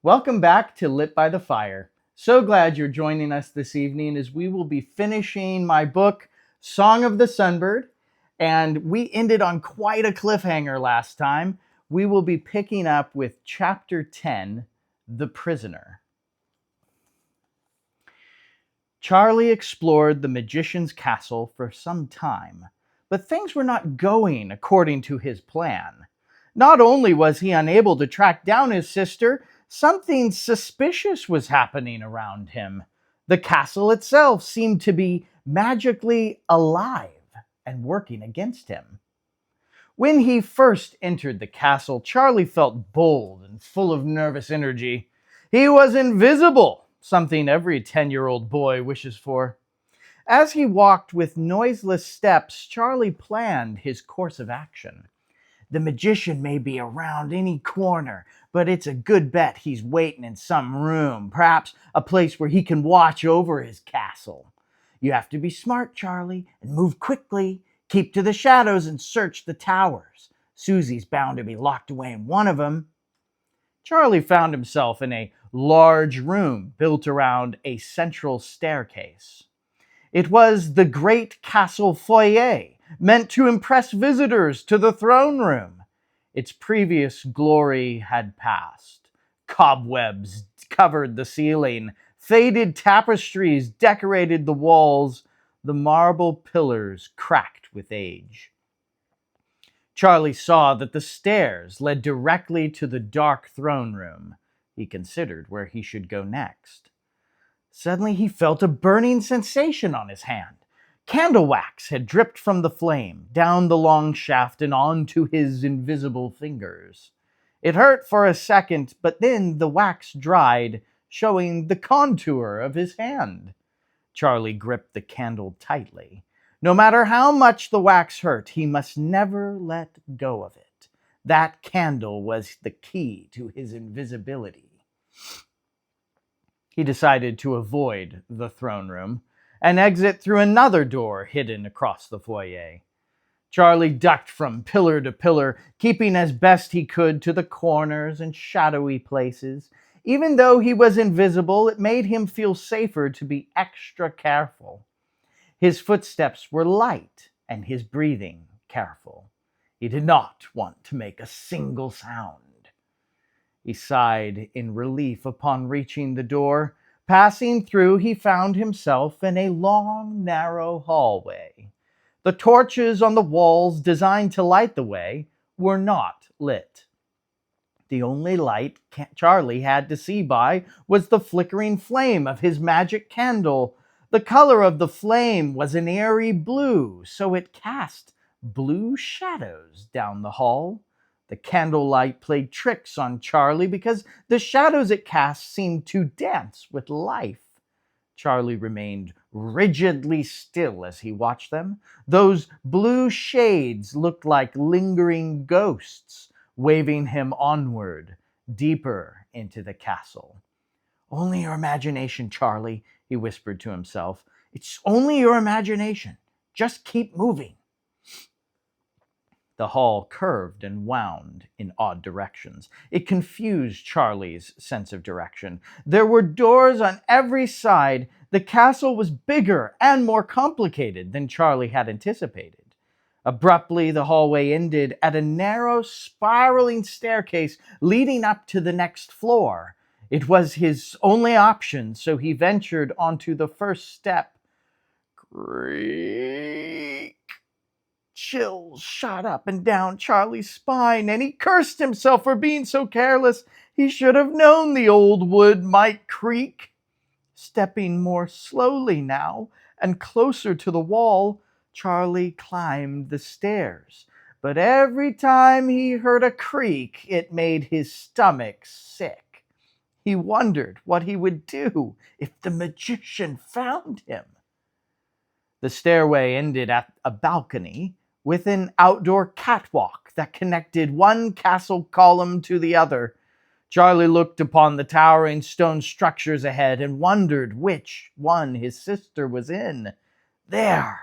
Welcome back to Lit by the Fire. So glad you're joining us this evening as we will be finishing my book, Song of the Sunbird. And we ended on quite a cliffhanger last time. We will be picking up with Chapter 10, The Prisoner. Charlie explored the magician's castle for some time, but things were not going according to his plan. Not only was he unable to track down his sister, something suspicious was happening around him. The castle itself seemed to be magically alive and working against him. When he first entered the castle, Charlie felt bold and full of nervous energy. He was invisible, something every 10-year-old boy wishes for. As he walked with noiseless steps, Charlie planned his course of action. The magician may be around any corner, but it's a good bet he's waiting in some room, perhaps a place where he can watch over his castle. You have to be smart, Charlie, and move quickly. Keep to the shadows and search the towers. Suzy's bound to be locked away in one of them. Charlie found himself in a large room built around a central staircase. It was the great castle foyer, meant to impress visitors to the throne room. Its previous glory had passed. Cobwebs covered the ceiling. Faded tapestries decorated the walls. The marble pillars cracked with age. Charlie saw that the stairs led directly to the dark throne room. He considered where he should go next. Suddenly he felt a burning sensation on his hand. Candle wax had dripped from the flame, down the long shaft and onto his invisible fingers. It hurt for a second, but then the wax dried, showing the contour of his hand. Charlie gripped the candle tightly. No matter how much the wax hurt, he must never let go of it. That candle was the key to his invisibility. He decided to avoid the throne room and exit through another door hidden across the foyer. Charlie ducked from pillar to pillar, keeping as best he could to the corners and shadowy places. Even though he was invisible, it made him feel safer to be extra careful. His footsteps were light and his breathing careful. He did not want to make a single sound. He sighed in relief upon reaching the door. Passing through, he found himself in a long, narrow hallway. The torches on the walls designed to light the way were not lit. The only light Charlie had to see by was the flickering flame of his magic candle. The color of the flame was an airy blue, so it cast blue shadows down the hall. The candlelight played tricks on Charlie because the shadows it cast seemed to dance with life. Charlie remained rigidly still as he watched them. Those blue shades looked like lingering ghosts, waving him onward, deeper into the castle. "Only your imagination, Charlie," he whispered to himself. "It's only your imagination. Just keep moving." The hall curved and wound in odd directions. It confused Charlie's sense of direction. There were doors on every side. The castle was bigger and more complicated than Charlie had anticipated. Abruptly, the hallway ended at a narrow, spiraling staircase leading up to the next floor. It was his only option, so he ventured onto the first step. Creak! Chills shot up and down Charlie's spine, and he cursed himself for being so careless. He should have known the old wood might creak. Stepping more slowly now and closer to the wall, Charlie climbed the stairs. But every time he heard a creak, it made his stomach sick. He wondered what he would do if the magician found him. The stairway ended at a balcony with an outdoor catwalk that connected one castle column to the other. Charlie looked upon the towering stone structures ahead and wondered which one his sister was in. There,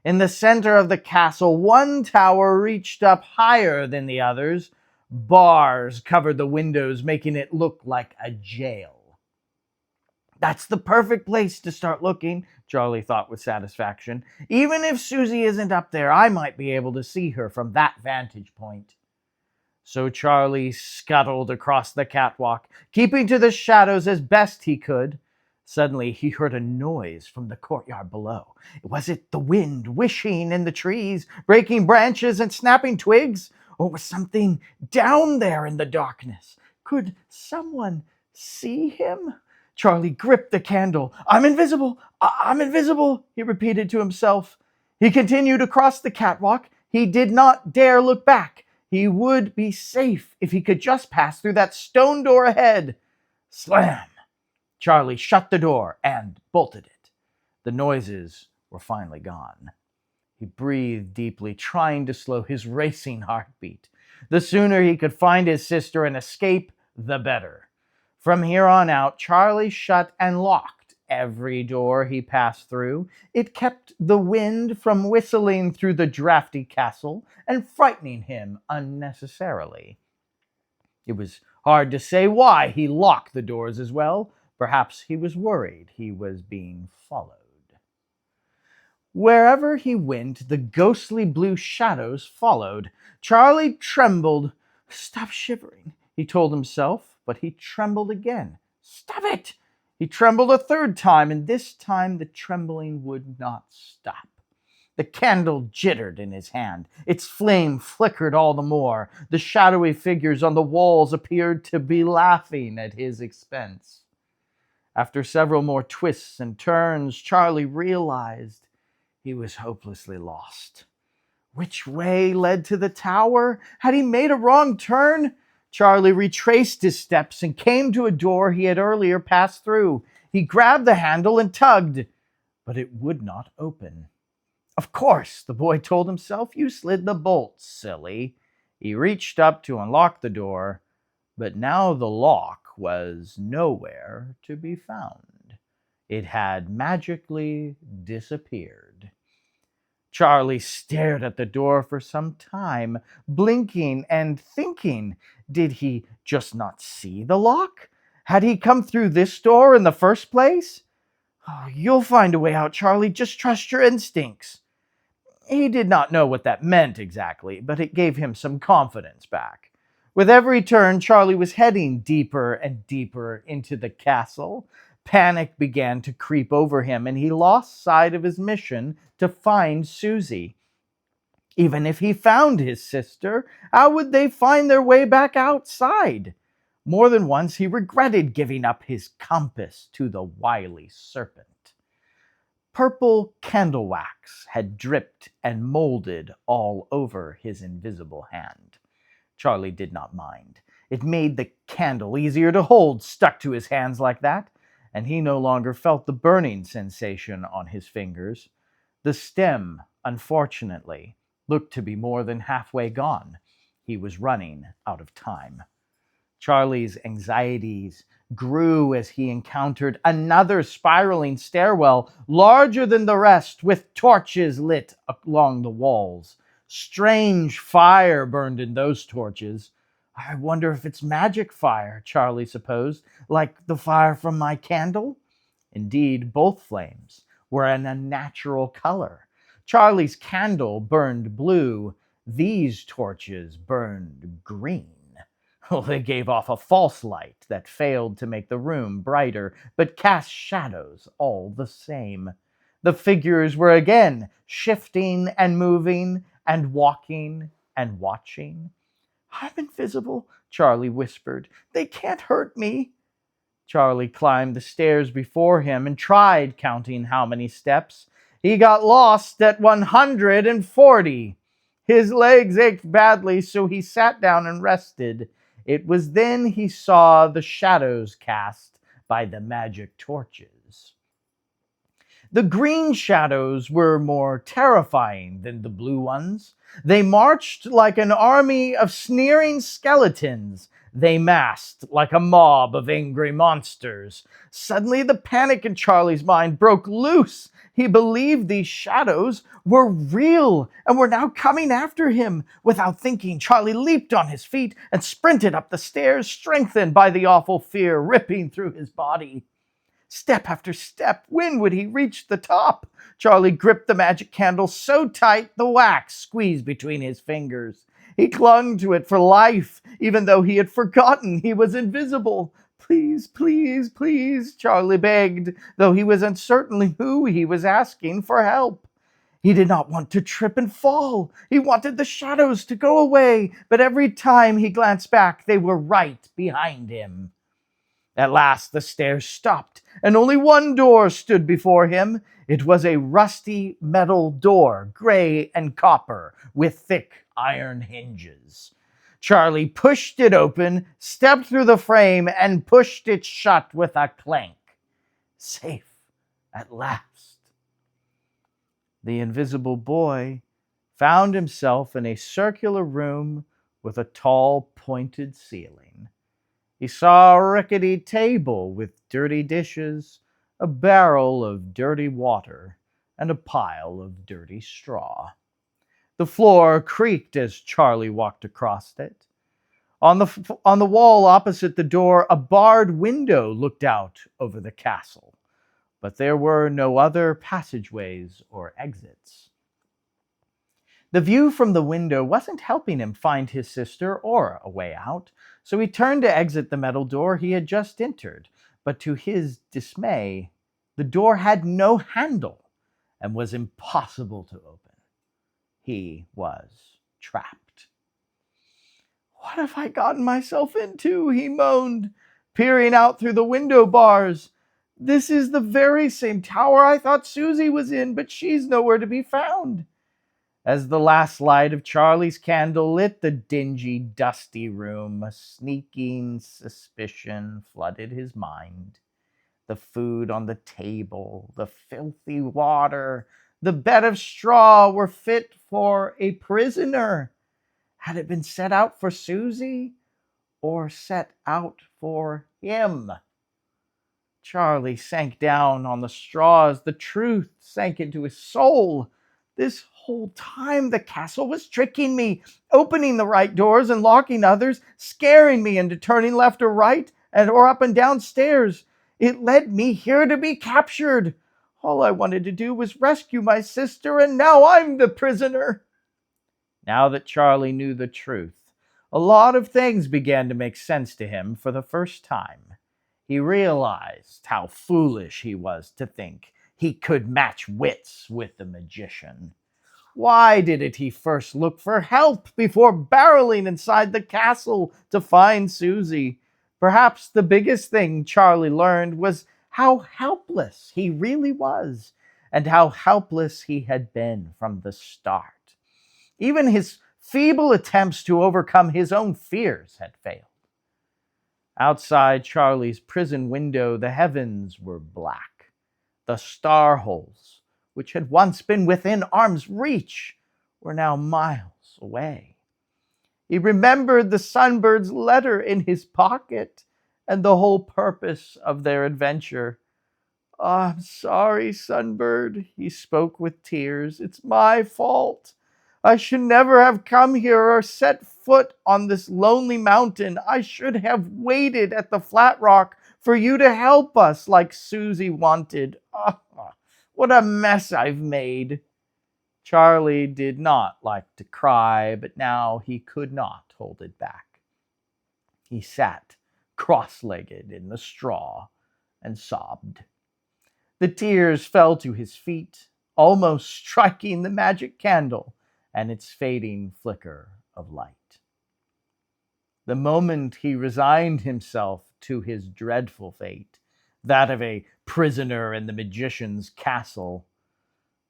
in the center of the castle, one tower reached up higher than the others. Bars covered the windows, making it look like a jail. That's the perfect place to start looking, Charlie thought with satisfaction. Even if Suzy isn't up there, I might be able to see her from that vantage point. So Charlie scuttled across the catwalk, keeping to the shadows as best he could. Suddenly he heard a noise from the courtyard below. Was it the wind wishing in the trees, breaking branches and snapping twigs? Or was something down there in the darkness? Could someone see him? Charlie gripped the candle. I'm invisible! I'm invisible! He repeated to himself. He continued across the catwalk. He did not dare look back. He would be safe if he could just pass through that stone door ahead. Slam! Charlie shut the door and bolted it. The noises were finally gone. He breathed deeply, trying to slow his racing heartbeat. The sooner he could find his sister and escape, the better. From here on out, Charlie shut and locked every door he passed through. It kept the wind from whistling through the drafty castle and frightening him unnecessarily. It was hard to say why he locked the doors as well. Perhaps he was worried he was being followed. Wherever he went, the ghostly blue shadows followed. Charlie trembled. Stop shivering, he told himself, but he trembled again. Stop it! He trembled a third time, and this time the trembling would not stop. The candle jittered in his hand. Its flame flickered all the more. The shadowy figures on the walls appeared to be laughing at his expense. After several more twists and turns, Charlie realized he was hopelessly lost. Which way led to the tower? Had he made a wrong turn? Charlie retraced his steps and came to a door he had earlier passed through. He grabbed the handle and tugged, but it would not open. Of course, the boy told himself, you slid the bolt, silly. He reached up to unlock the door, but now the lock was nowhere to be found. It had magically disappeared. Charlie stared at the door for some time, blinking and thinking, did he just not see the lock? Had he come through this door in the first place? Oh, you'll find a way out, Charlie. Just trust your instincts. He did not know what that meant exactly, but it gave him some confidence back. With every turn, Charlie was heading deeper and deeper into the castle. Panic began to creep over him, and he lost sight of his mission to find Suzy. Even if he found his sister, how would they find their way back outside? More than once he regretted giving up his compass to the wily serpent. Purple candle wax had dripped and molded all over his invisible hand. Charlie did not mind. It made the candle easier to hold stuck to his hands like that, and he no longer felt the burning sensation on his fingers. The stem, unfortunately, looked to be more than halfway gone. He was running out of time. Charlie's anxieties grew as he encountered another spiraling stairwell, larger than the rest, with torches lit along the walls. Strange fire burned in those torches. I wonder if it's magic fire, Charlie supposed, like the fire from my candle? Indeed, both flames were an unnatural color. Charlie's candle burned blue. These torches burned green. Well, they gave off a false light that failed to make the room brighter, but cast shadows all the same. The figures were again shifting and moving and walking and watching. I'm invisible, Charlie whispered. They can't hurt me. Charlie climbed the stairs before him and tried counting how many steps. He got lost at 140. His legs ached badly, so he sat down and rested. It was then he saw the shadows cast by the magic torches. The green shadows were more terrifying than the blue ones. They marched like an army of sneering skeletons. They massed like a mob of angry monsters. Suddenly, the panic in Charlie's mind broke loose. He believed these shadows were real and were now coming after him. Without thinking, Charlie leaped on his feet and sprinted up the stairs, strengthened by the awful fear ripping through his body. Step after step, when would he reach the top? Charlie gripped the magic candle so tight the wax squeezed between his fingers. He clung to it for life, even though he had forgotten he was invisible. Please, please, please, Charlie begged, though he was uncertain who he was asking for help. He did not want to trip and fall. He wanted the shadows to go away, but every time he glanced back, they were right behind him. At last the stairs stopped, and only one door stood before him. It was a rusty metal door, gray and copper, with thick iron hinges. Charlie pushed it open, stepped through the frame, and pushed it shut with a clank. Safe at last. The invisible boy found himself in a circular room with a tall, pointed ceiling. He saw a rickety table with dirty dishes, a barrel of dirty water, and a pile of dirty straw. The floor creaked as Charlie walked across it. On the wall opposite the door, a barred window looked out over the castle, but there were no other passageways or exits. The view from the window wasn't helping him find his sister or a way out, so he turned to exit the metal door he had just entered. But to his dismay, the door had no handle and was impossible to open. He was trapped. What have I gotten myself into? He moaned, peering out through the window bars. This is the very same tower I thought Suzy was in, but she's nowhere to be found. As the last light of Charlie's candle lit the dingy, dusty room, a sneaking suspicion flooded his mind. The food on the table, the filthy water, the bed of straw were fit for a prisoner. Had it been set out for Suzy or set out for him? Charlie sank down on the straw as the truth sank into his soul. This whole time the castle was tricking me, opening the right doors and locking others, scaring me into turning left or right or up and down stairs. It led me here to be captured. All I wanted to do was rescue my sister, and now I'm the prisoner. Now that Charlie knew the truth, a lot of things began to make sense to him for the first time. He realized how foolish he was to think he could match wits with the magician. Why didn't he first look for help before barreling inside the castle to find Suzy? Perhaps the biggest thing Charlie learned was how helpless he really was, and how helpless he had been from the start. Even his feeble attempts to overcome his own fears had failed. Outside Charlie's prison window, the heavens were black. The star holes, which had once been within arm's reach, were now miles away. He remembered the Sunbird's letter in his pocket and the whole purpose of their adventure. "Oh, I'm sorry, Sunbird," he spoke with tears. "It's my fault. I should never have come here or set foot on this lonely mountain. I should have waited at the flat rock for you to help us like Suzy wanted. Oh, what a mess I've made." Charlie did not like to cry, but now he could not hold it back. He sat cross-legged in the straw and sobbed. The tears fell to his feet, almost striking the magic candle and its fading flicker of light. The moment he resigned himself to his dreadful fate, that of a prisoner in the magician's castle,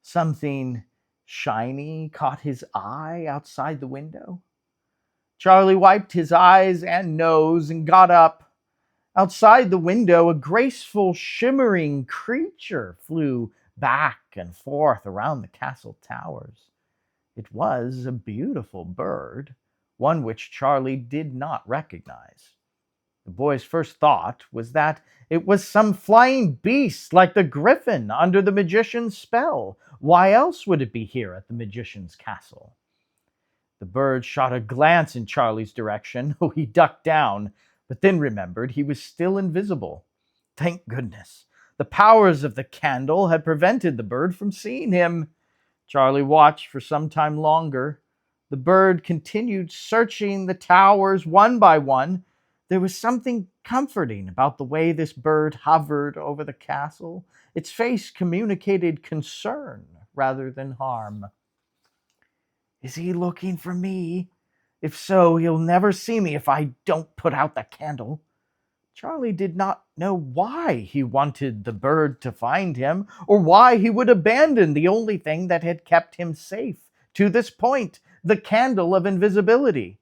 something shiny caught his eye outside the window. Charlie wiped his eyes and nose and got up. Outside the window, a graceful, shimmering creature flew back and forth around the castle towers. It was a beautiful bird, one which Charlie did not recognize. The boy's first thought was that it was some flying beast like the griffin under the magician's spell. Why else would it be here at the magician's castle? The bird shot a glance in Charlie's direction. Oh, he ducked down, but then remembered he was still invisible. Thank goodness. The powers of the candle had prevented the bird from seeing him. Charlie watched for some time longer. The bird continued searching the towers one by one. There was something comforting about the way this bird hovered over the castle. Its face communicated concern rather than harm. Is he looking for me? If so, he'll never see me if I don't put out the candle. Charlie did not know why he wanted the bird to find him, or why he would abandon the only thing that had kept him safe to this point, the candle of invisibility.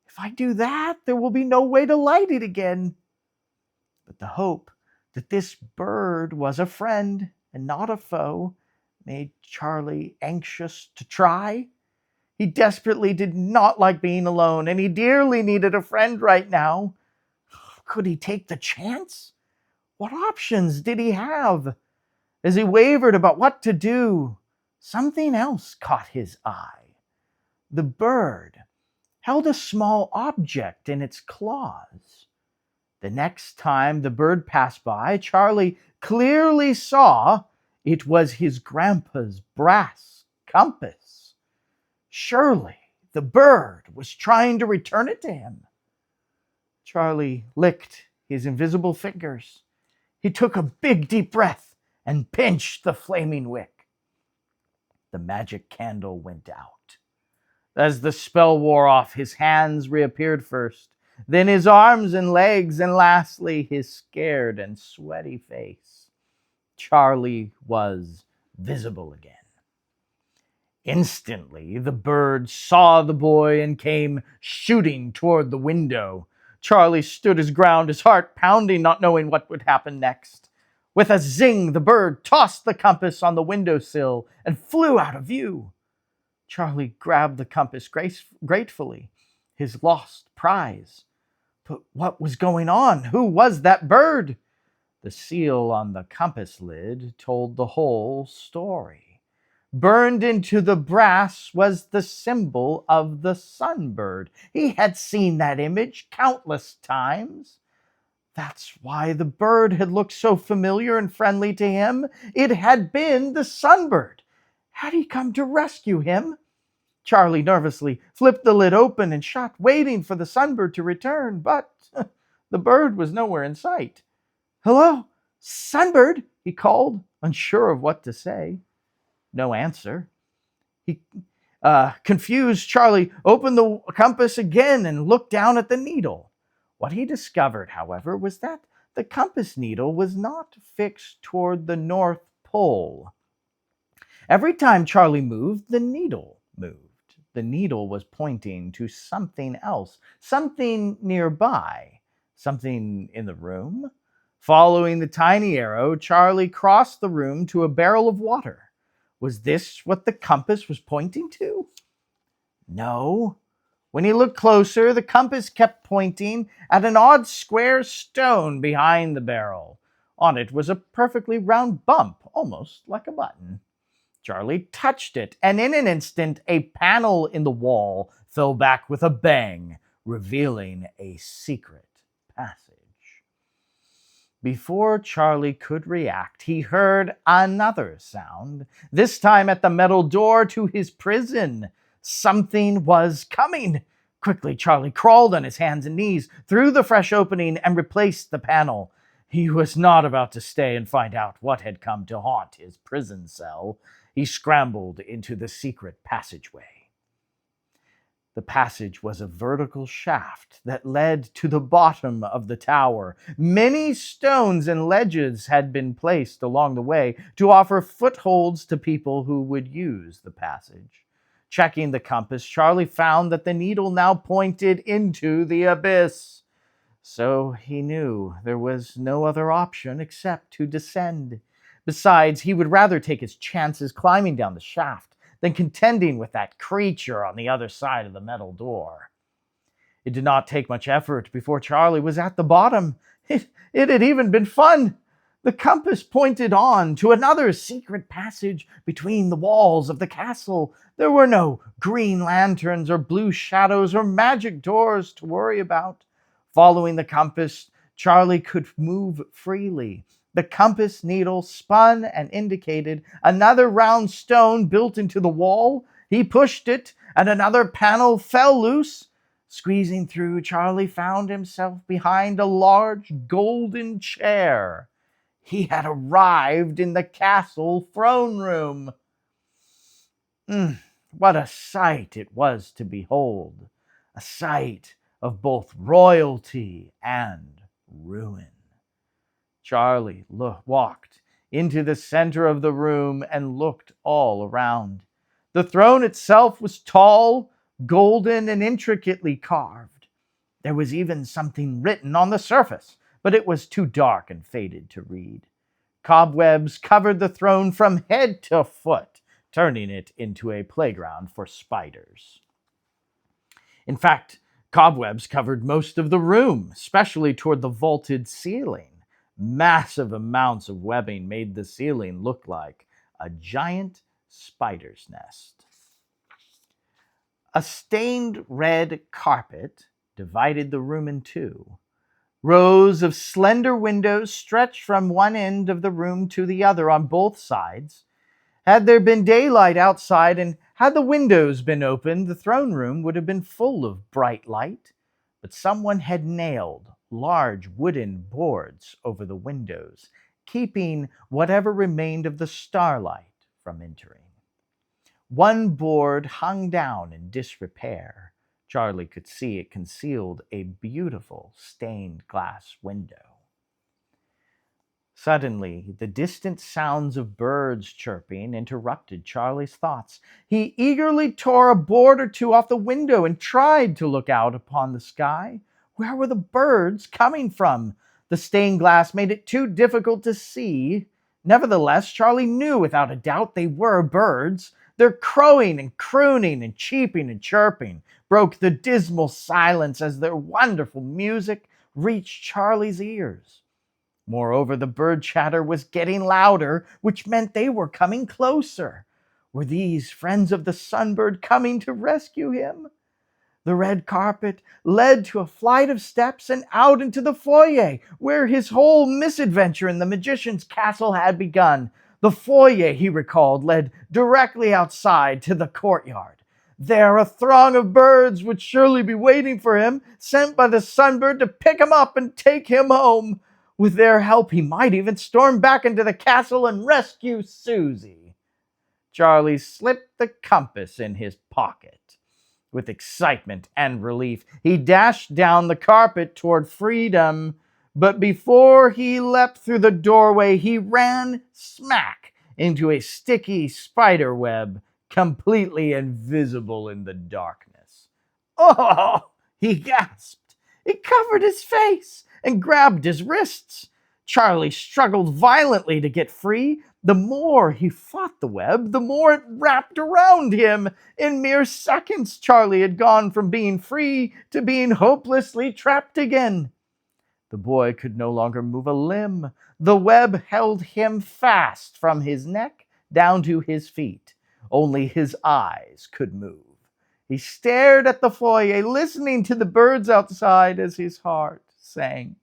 If I do that, there will be no way to light it again. But the hope that this bird was a friend and not a foe made Charlie anxious to try. He desperately did not like being alone, and he dearly needed a friend right now. Could he take the chance? What options did he have? As he wavered about what to do, something else caught his eye. The bird held a small object in its claws. The next time the bird passed by, Charlie clearly saw it was his grandpa's brass compass. Surely the bird was trying to return it to him. Charlie licked his invisible fingers. He took a big deep breath and pinched the flaming wick. The magic candle went out. As the spell wore off, his hands reappeared first, then his arms and legs, and lastly his scared and sweaty face. Charlie was visible again. Instantly, the bird saw the boy and came shooting toward the window. Charlie stood his ground, his heart pounding, not knowing what would happen next. With a zing, the bird tossed the compass on the windowsill and flew out of view. Charlie grabbed the compass gratefully, his lost prize. But what was going on? Who was that bird? The seal on the compass lid told the whole story. Burned into the brass was the symbol of the Sunbird. He had seen that image countless times. That's why the bird had looked so familiar and friendly to him. It had been the Sunbird. Had he come to rescue him? Charlie nervously flipped the lid open and shut, waiting for the Sunbird to return, but the bird was nowhere in sight. "Hello, Sunbird," he called, unsure of what to say. No answer. Confused, Charlie opened the compass again and looked down at the needle. What he discovered, however, was that the compass needle was not fixed toward the North Pole. Every time Charlie moved, the needle moved. The needle was pointing to something else, something nearby, something in the room. Following the tiny arrow, Charlie crossed the room to a barrel of water. Was this what the compass was pointing to? No. When he looked closer, the compass kept pointing at an odd square stone behind the barrel. On it was a perfectly round bump, almost like a button. Charlie touched it, and in an instant, a panel in the wall fell back with a bang, revealing a secret passage. Before Charlie could react, he heard another sound, this time at the metal door to his prison. Something was coming. Quickly, Charlie crawled on his hands and knees through the fresh opening and replaced the panel. He was not about to stay and find out what had come to haunt his prison cell. He scrambled into the secret passageway. The passage was a vertical shaft that led to the bottom of the tower. Many stones and ledges had been placed along the way to offer footholds to people who would use the passage. Checking the compass, Charlie found that the needle now pointed into the abyss. So he knew there was no other option except to descend. Besides, he would rather take his chances climbing down the shaft than contending with that creature on the other side of the metal door. It did not take much effort before Charlie was at the bottom. It had even been fun. The compass pointed on to another secret passage between the walls of the castle. There were no green lanterns or blue shadows or magic doors to worry about. Following the compass, Charlie could move freely. The compass needle spun and indicated another round stone built into the wall. He pushed it, and another panel fell loose. Squeezing through, Charlie found himself behind a large golden chair. He had arrived in the castle throne room. What a sight it was to behold! A sight of both royalty and ruin. Charlie walked into the center of the room and looked all around. The throne itself was tall, golden, and intricately carved. There was even something written on the surface, but it was too dark and faded to read. Cobwebs covered the throne from head to foot, turning it into a playground for spiders. In fact, cobwebs covered most of the room, especially toward the vaulted ceiling. Massive amounts of webbing made the ceiling look like a giant spider's nest. A stained red carpet divided the room in two. Rows of slender windows stretched from one end of the room to the other on both sides. Had there been daylight outside and had the windows been open, the throne room would have been full of bright light. But someone had nailed large wooden boards over the windows, keeping whatever remained of the starlight from entering. One board hung down in disrepair. Charlie could see it concealed a beautiful stained glass window. Suddenly, the distant sounds of birds chirping interrupted Charlie's thoughts. He eagerly tore a board or two off the window and tried to look out upon the sky. Where were the birds coming from? The stained glass made it too difficult to see. Nevertheless, Charlie knew without a doubt they were birds. Their crowing and crooning and cheeping and chirping broke the dismal silence as their wonderful music reached Charlie's ears. Moreover, the bird chatter was getting louder, which meant they were coming closer. Were these friends of the Sunbird coming to rescue him? The red carpet led to a flight of steps and out into the foyer, where his whole misadventure in the magician's castle had begun. The foyer, he recalled, led directly outside to the courtyard. There, a throng of birds would surely be waiting for him, sent by the Sunbird to pick him up and take him home. With their help, he might even storm back into the castle and rescue Suzy. Charlie slipped the compass in his pocket. With excitement and relief, he dashed down the carpet toward freedom. But before he leapt through the doorway, he ran smack into a sticky spider web, completely invisible in the darkness. "Oh!" he gasped. It covered his face and grabbed his wrists. Charlie struggled violently to get free. The more he fought the web, the more it wrapped around him. In mere seconds, Charlie had gone from being free to being hopelessly trapped again. The boy could no longer move a limb. The web held him fast from his neck down to his feet. Only his eyes could move. He stared at the foyer, listening to the birds outside as his heart sank.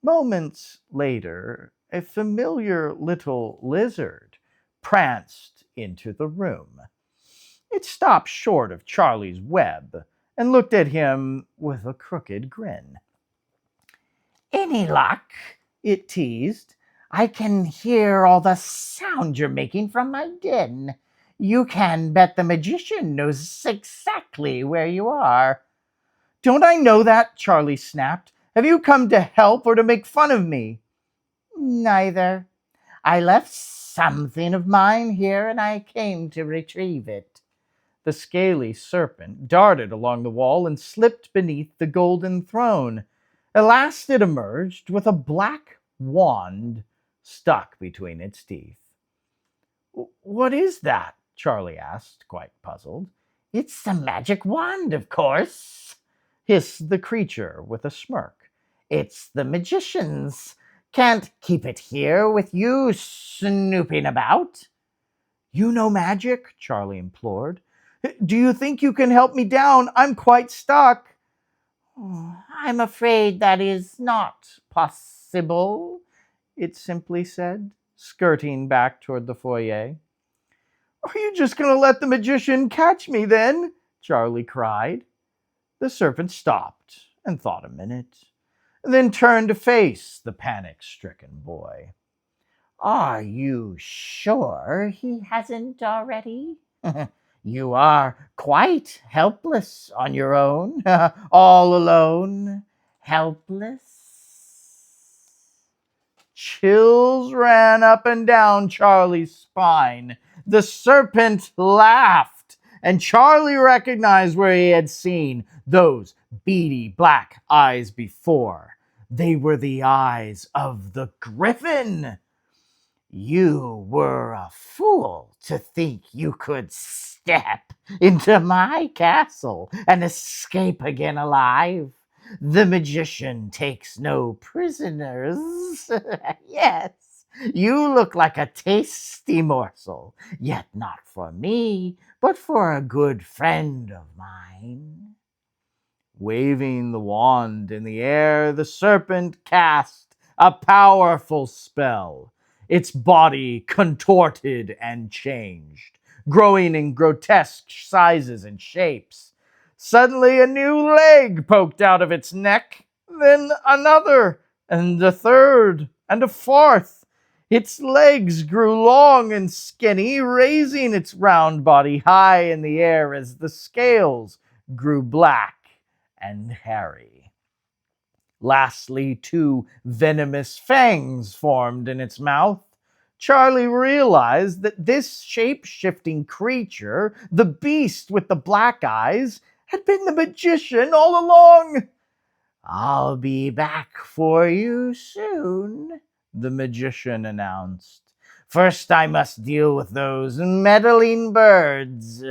Moments later, a familiar little lizard pranced into the room. It stopped short of Charlie's web and looked at him with a crooked grin. "Any luck?" it teased. "I can hear all the sound you're making from my den. You can bet the magician knows exactly where you are." "Don't I know that?" Charlie snapped. "Have you come to help or to make fun of me?" "Neither. I left something of mine here and I came to retrieve it." The scaly serpent darted along the wall and slipped beneath the golden throne. At last it emerged with a black wand stuck between its teeth. "What is that?" Charlie asked, quite puzzled. "It's the magic wand, of course." hissed the creature with a smirk. "It's the magicians. Can't keep it here with you snooping about." "You know magic?" Charlie implored. "Do you think you can help me down? I'm quite stuck." "Oh, I'm afraid that is not possible," it simply said, skirting back toward the foyer. "Are you just going to let the magician catch me then?" Charlie cried. The serpent stopped and thought a minute, and then turned to face the panic-stricken boy. "Are you sure he hasn't already? You are quite helpless on your own, all alone, helpless." Chills ran up and down Charlie's spine. The serpent laughed, and Charlie recognized where he had seen those beady black eyes before. They were the eyes of the griffin. "You were a fool to think you could step into my castle and escape again alive. The magician takes no prisoners." "Yes, you look like a tasty morsel, yet not for me, but for a good friend of mine." Waving the wand in the air, the serpent cast a powerful spell. Its body contorted and changed, growing in grotesque sizes and shapes. Suddenly, a new leg poked out of its neck, then another, and a third, and a fourth. Its legs grew long and skinny, raising its round body high in the air as the scales grew black and hairy. Lastly, two venomous fangs formed in its mouth. Charlie realized that this shape-shifting creature, the beast with the black eyes, had been the magician all along. "I'll be back for you soon," the magician announced. "First, I must deal with those meddling birds."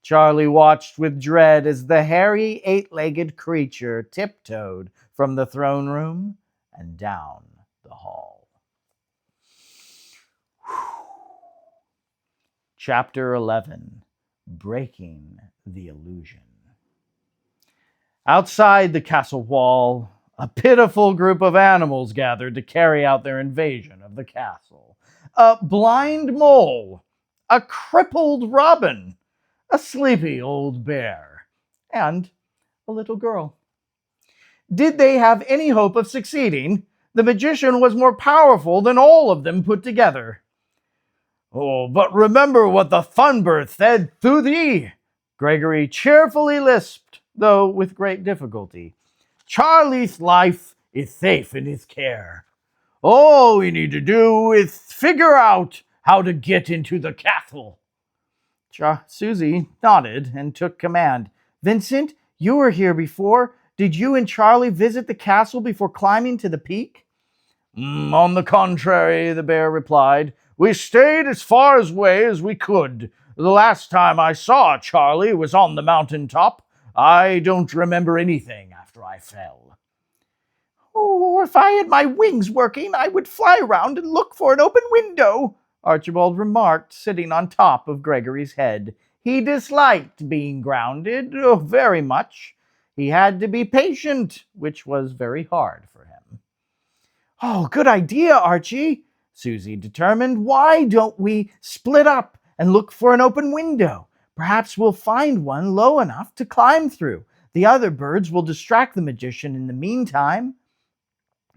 Charlie watched with dread as the hairy, eight-legged creature tiptoed from the throne room and down the hall. Chapter 11. Breaking the Illusion. Outside the castle wall, a pitiful group of animals gathered to carry out their invasion of the castle. A blind mole, a crippled robin, a sleepy old bear, and a little girl. Did they have any hope of succeeding? The magician was more powerful than all of them put together. "Oh, but remember what the Sunbird said to thee," Gregory cheerfully lisped, though with great difficulty. "Charlie's life is safe in his care. All we need to do is figure out how to get into the castle." Suzy nodded and took command. "Vincent, you were here before. Did you and Charlie visit the castle before climbing to the peak?" On the contrary," the bear replied. "We stayed as far away as we could. The last time I saw Charlie was on the mountain top. I don't remember anything after I fell." "Oh, if I had my wings working, I would fly around and look for an open window," Archibald remarked, sitting on top of Gregory's head. He disliked being grounded very much. He had to be patient, which was very hard for him. "Oh, good idea, Archie," Suzy determined. "Why don't we split up and look for an open window? Perhaps we'll find one low enough to climb through. The other birds will distract the magician in the meantime."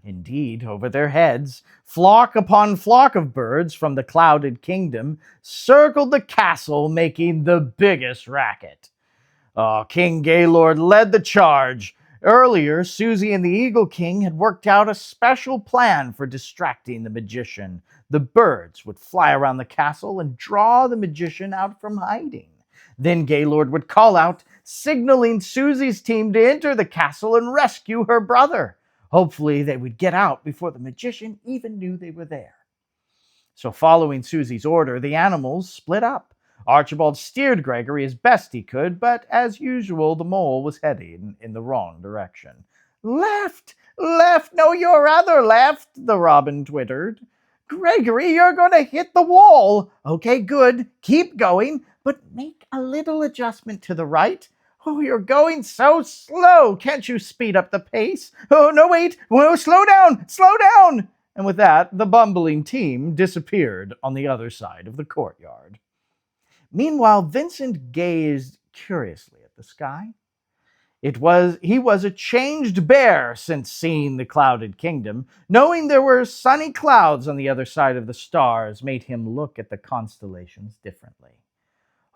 Indeed, over their heads, flock upon flock of birds from the clouded kingdom circled the castle, making the biggest racket. King Gaylord led the charge. Earlier, Suzy and the Eagle King had worked out a special plan for distracting the magician. The birds would fly around the castle and draw the magician out from hiding. Then Gaylord would call out, signaling Suzy's team to enter the castle and rescue her brother. Hopefully, they would get out before the magician even knew they were there. So following Suzy's order, the animals split up. Archibald steered Gregory as best he could, but as usual, the mole was heading in the wrong direction. Left! Left! No, your other left, the robin twittered. Gregory, you're going to hit the wall. Okay, good. Keep going, but make a little adjustment to the right. Oh, you're going so slow. Can't you speed up the pace? Oh, no, wait. Whoa, slow down. Slow down. And with that, the bumbling team disappeared on the other side of the courtyard. Meanwhile, Vincent gazed curiously at the sky. He was a changed bear since seeing the clouded kingdom. Knowing there were sunny clouds on the other side of the stars made him look at the constellations differently.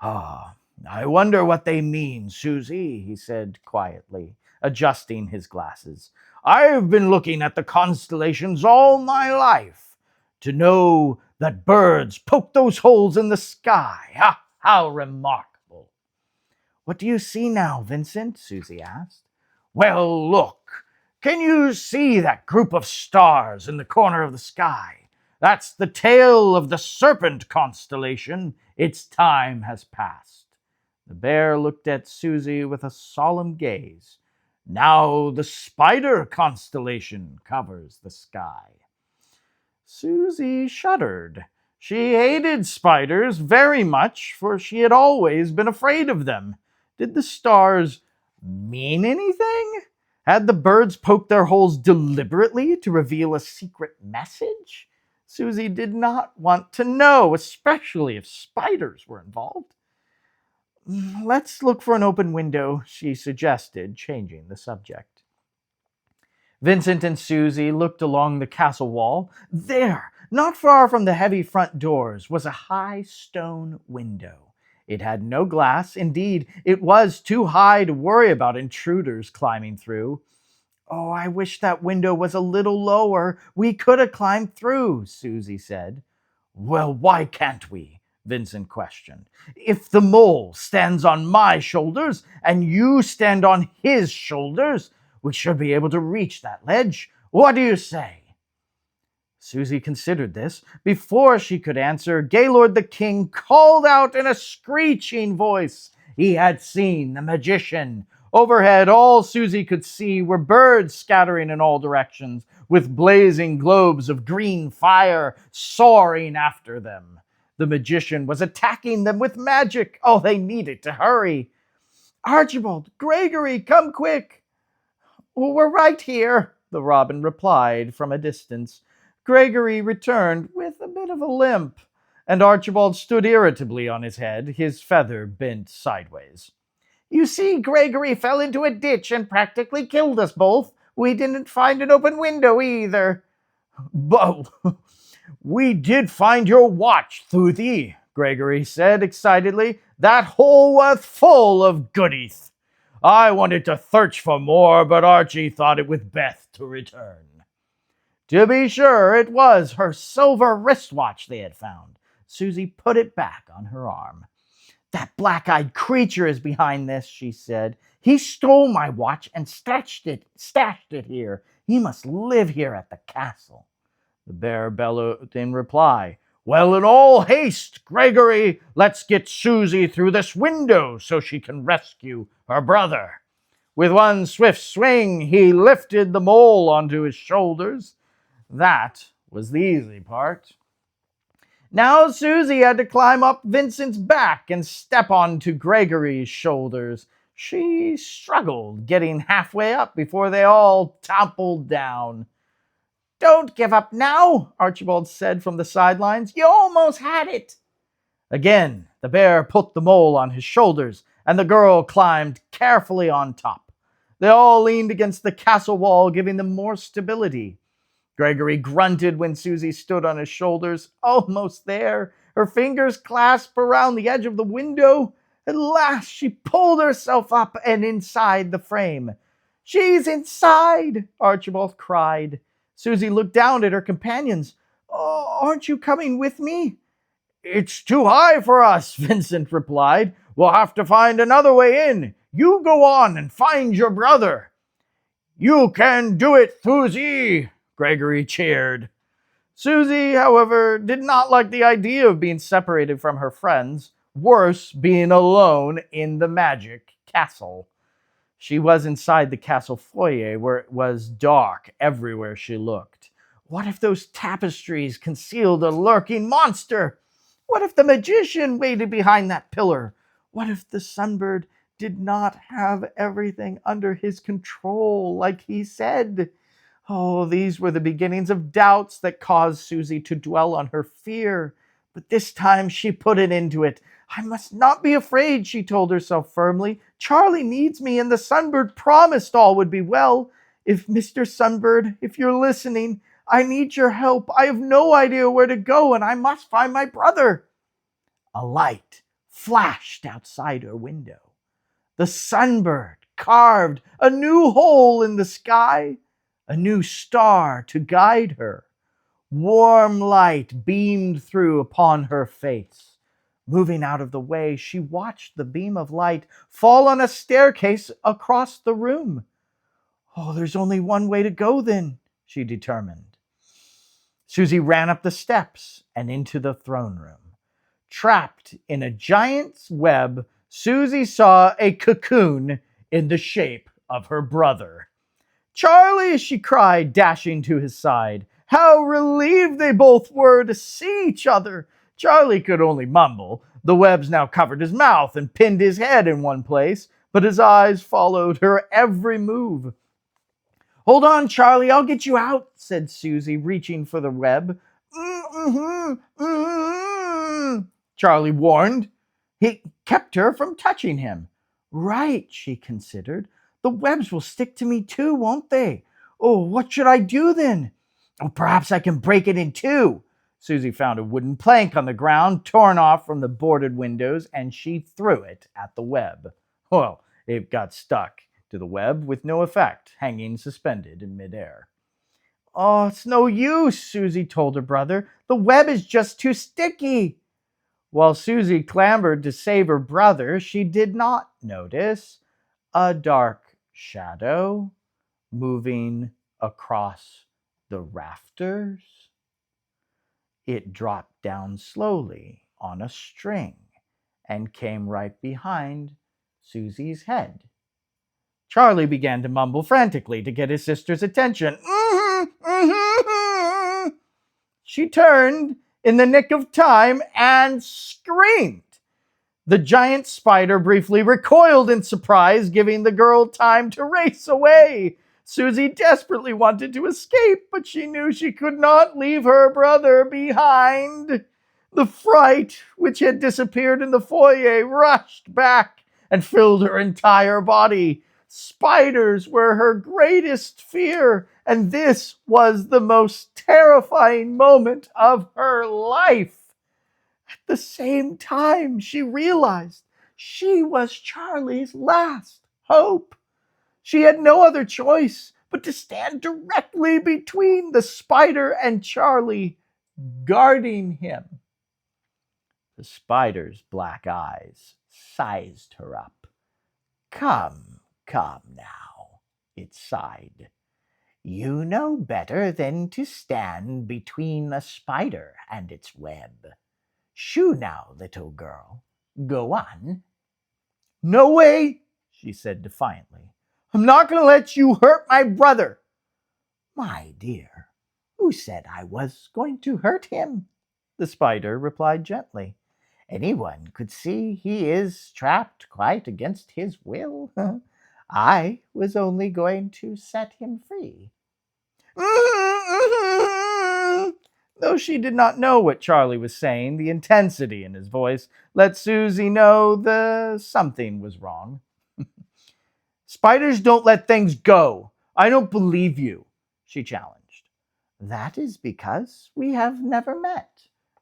Ah, I wonder what they mean, Suzy, he said quietly, adjusting his glasses. I've been looking at the constellations all my life. To know that birds poke those holes in the sky. How remarkable. What do you see now, Vincent? Suzy asked. Well, look. Can you see that group of stars in the corner of the sky? That's the tail of the serpent constellation. Its time has passed. The bear looked at Suzy with a solemn gaze. Now the spider constellation covers the sky. Suzy shuddered. She hated spiders very much, for she had always been afraid of them. Did the stars mean anything? Had the birds poked their holes deliberately to reveal a secret message? Suzy did not want to know, especially if spiders were involved. Let's look for an open window, she suggested, changing the subject. Vincent and Suzy looked along the castle wall. There, not far from the heavy front doors, was a high stone window. It had no glass. Indeed, it was too high to worry about intruders climbing through. Oh, I wish that window was a little lower. We could have climbed through, Suzy said. Well, why can't we? Vincent questioned. If the mole stands on my shoulders and you stand on his shoulders, we should be able to reach that ledge. What do you say? Suzy considered this. Before she could answer, Gaylord the King called out in a screeching voice. He had seen the magician. Overhead, all Suzy could see were birds scattering in all directions, with blazing globes of green fire soaring after them. The magician was attacking them with magic. Oh, they needed to hurry. Archibald, Gregory, come quick. We're right here, the robin replied from a distance. Gregory returned with a bit of a limp, and Archibald stood irritably on his head, his feather bent sideways. You see, Gregory fell into a ditch and practically killed us both. We didn't find an open window either. But we did find your watch, Suzy, Gregory said excitedly. That hole was full of goodies. I wanted to search for more, but Archie thought it was best to return. To be sure, it was her silver wristwatch they had found. Suzy put it back on her arm. That black-eyed creature is behind this, she said. He stole my watch and stashed it here. He must live here at the castle. The bear bellowed in reply. Well, in all haste, Gregory, let's get Suzy through this window so she can rescue her brother. With one swift swing, he lifted the mole onto his shoulders. That was the easy part. Now Suzy had to climb up Vincent's back and step onto Gregory's shoulders. She struggled getting halfway up before they all toppled down. Don't give up now, Archibald said from the sidelines. You almost had it. Again, the bear put the mole on his shoulders, and the girl climbed carefully on top. They all leaned against the castle wall, giving them more stability. Gregory grunted when Suzy stood on his shoulders. Almost there. Her fingers clasped around the edge of the window. At last she pulled herself up and inside the frame. She's inside, Archibald cried. Suzy looked down at her companions. Oh, aren't you coming with me? It's too high for us, Vincent replied. We'll have to find another way in. You go on and find your brother. You can do it, Suzy, Gregory cheered. Suzy, however, did not like the idea of being separated from her friends. Worse, being alone in the magic castle. She was inside the castle foyer where it was dark everywhere she looked. What if those tapestries concealed a lurking monster? What if the magician waited behind that pillar? What if the Sunbird did not have everything under his control like he said? Oh, these were the beginnings of doubts that caused Suzy to dwell on her fear. But this time she put it into it. I must not be afraid, she told herself firmly. Charlie needs me, and the Sunbird promised all would be well. If Mr. Sunbird, if you're listening, I need your help. I have no idea where to go, and I must find my brother. A light flashed outside her window. The Sunbird carved a new hole in the sky, a new star to guide her. Warm light beamed through upon her face. Moving out of the way, she watched the beam of light fall on a staircase across the room. Oh, there's only one way to go then, she determined. Suzy ran up the steps and into the throne room. Trapped in a giant's web, Suzy saw a cocoon in the shape of her brother. Charlie, she cried, dashing to his side. How relieved they both were to see each other. Charlie could only mumble. The webs now covered his mouth and pinned his head in one place, but his eyes followed her every move. Hold on, Charlie, I'll get you out, said Suzy, reaching for the web. Charlie warned. He kept her from touching him. Right, she considered. The webs will stick to me too, won't they? Oh, what should I do then? Oh, perhaps I can break it in two. Suzy found a wooden plank on the ground, torn off from the boarded windows, and she threw it at the web. Well, it got stuck to the web with no effect, hanging suspended in midair. Oh, it's no use, Suzy told her brother. The web is just too sticky. While Suzy clambered to save her brother, she did not notice a dark shadow moving across the rafters. It dropped down slowly on a string and came right behind Suzy's head. Charlie began to mumble frantically to get his sister's attention. She turned in the nick of time and screamed. The giant spider briefly recoiled in surprise, giving the girl time to race away. Suzy desperately wanted to escape, but she knew she could not leave her brother behind. The fright, which had disappeared in the foyer, rushed back and filled her entire body. Spiders were her greatest fear, and this was the most terrifying moment of her life. At the same time, she realized she was Charlie's last hope. She had no other choice but to stand directly between the spider and Charlie, guarding him. The spider's black eyes sized her up. Come now, it sighed. You know better than to stand between a spider and its web. Shoo now, little girl. Go on. No way, she said defiantly. I'm not going to let you hurt my brother. My dear, who said I was going to hurt him? The spider replied gently. Anyone could see he is trapped quite against his will. I was only going to set him free. Though she did not know what Charlie was saying, the intensity in his voice let Suzy know something was wrong. Spiders don't let things go. I don't believe you, she challenged. That is because we have never met,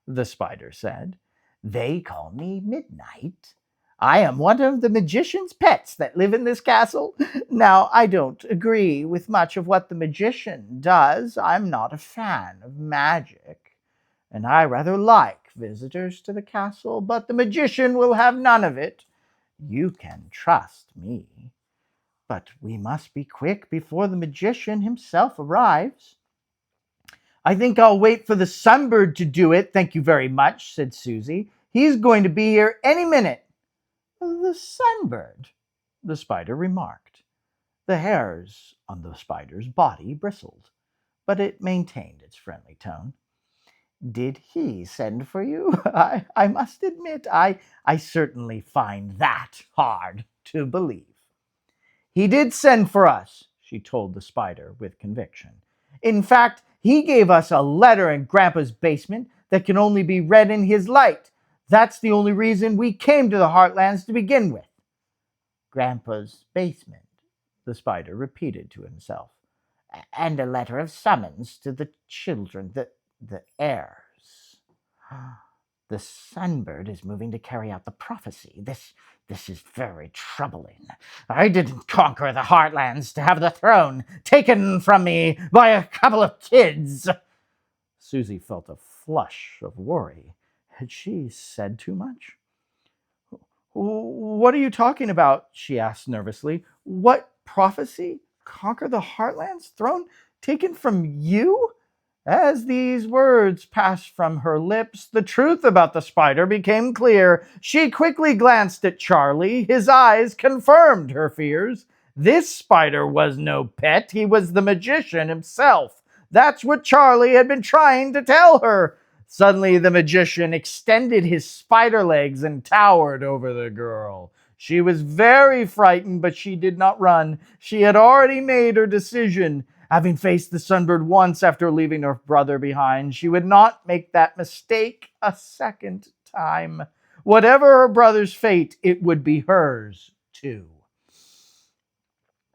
the spider said. They call me Midnight. I am one of the magician's pets that live in this castle. Now, I don't agree with much of what the magician does. I'm not a fan of magic, and I rather like visitors to the castle, but the magician will have none of it. You can trust me. But we must be quick before the magician himself arrives. I think I'll wait for the Sunbird to do it, thank you very much, said Suzy. He's going to be here any minute." "The Sunbird," the spider remarked. The hairs on the spider's body bristled, but it maintained its friendly tone. "Did he send for you?" I must admit, I certainly find that hard to believe." "He did send for us," she told the spider with conviction. "In fact, he gave us a letter in Grandpa's basement that can only be read in his light. That's the only reason we came to the Heartlands to begin with." "Grandpa's basement," the spider repeated to himself. "And a letter of summons to the children, the heirs. The Sunbird is moving to carry out the prophecy. This is very troubling. I didn't conquer the Heartlands to have the throne taken from me by a couple of kids." Suzy felt a flush of worry. Had she said too much? "What are you talking about?" she asked nervously. "What prophecy? Conquer the Heartlands? Throne taken from you?" As these words passed from her lips, the truth about the spider became clear. She quickly glanced at Charlie. His eyes confirmed her fears. This spider was no pet. He was the magician himself. That's what Charlie had been trying to tell her. Suddenly, the magician extended his spider legs and towered over the girl. She was very frightened, but she did not run. She had already made her decision. Having faced the Sunbird once after leaving her brother behind, she would not make that mistake a second time. Whatever her brother's fate, it would be hers too.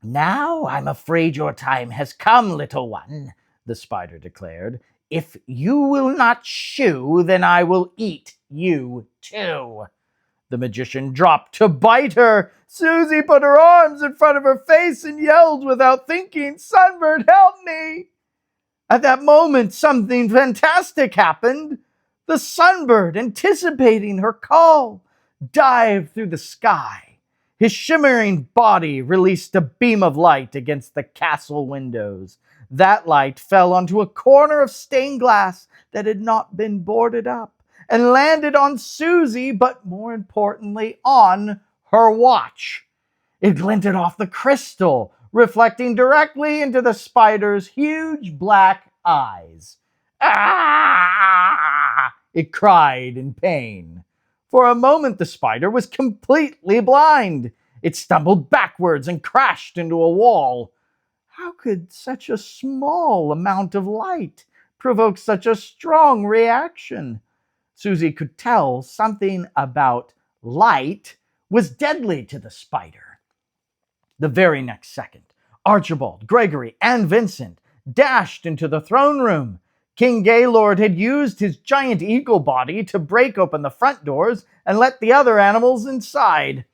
"Now I'm afraid your time has come, little one," the spider declared. "If you will not shoo, then I will eat you too." The magician dropped to bite her. Suzy put her arms in front of her face and yelled without thinking, "Sunbird, help me!" At that moment, something fantastic happened. The Sunbird, anticipating her call, dived through the sky. His shimmering body released a beam of light against the castle windows. That light fell onto a corner of stained glass that had not been boarded up and landed on Suzy, but more importantly, on her watch. It glinted off the crystal, reflecting directly into the spider's huge black eyes. "Ah!" it cried in pain. For a moment, the spider was completely blind. It stumbled backwards and crashed into a wall. How could such a small amount of light provoke such a strong reaction? Suzy could tell something about light was deadly to the spider. The very next second, Archibald, Gregory, and Vincent dashed into the throne room. King Gaylord had used his giant eagle body to break open the front doors and let the other animals inside.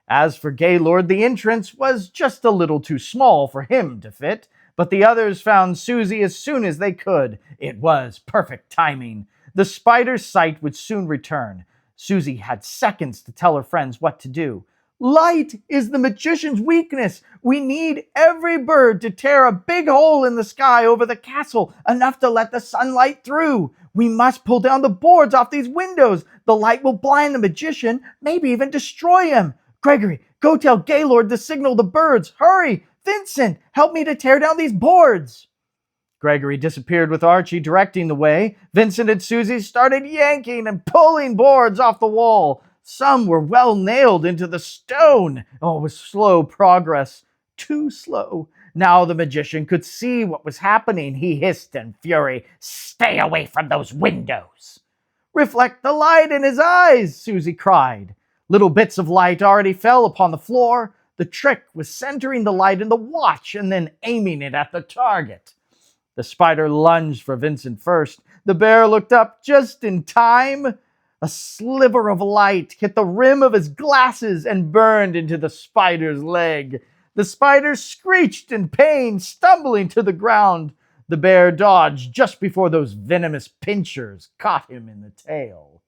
As for Gaylord, the entrance was just a little too small for him to fit, but the others found Suzy as soon as they could. It was perfect timing. The spider's sight would soon return. Suzy had seconds to tell her friends what to do. "Light is the magician's weakness. We need every bird to tear a big hole in the sky over the castle, enough to let the sunlight through. We must pull down the boards off these windows. The light will blind the magician, maybe even destroy him. Gregory, go tell Gaylord to signal the birds. Hurry! Vincent, help me to tear down these boards." Gregory disappeared with Archie directing the way. Vincent and Suzy started yanking and pulling boards off the wall. Some were well nailed into the stone. Oh, it was slow progress. Too slow. Now the magician could see what was happening. He hissed in fury, "Stay away from those windows." "Reflect the light in his eyes," Suzy cried. Little bits of light already fell upon the floor. The trick was centering the light in the watch and then aiming it at the target. The spider lunged for Vincent first. The bear looked up just in time. A sliver of light hit the rim of his glasses and burned into the spider's leg. The spider screeched in pain, stumbling to the ground. The bear dodged just before those venomous pinchers caught him in the tail.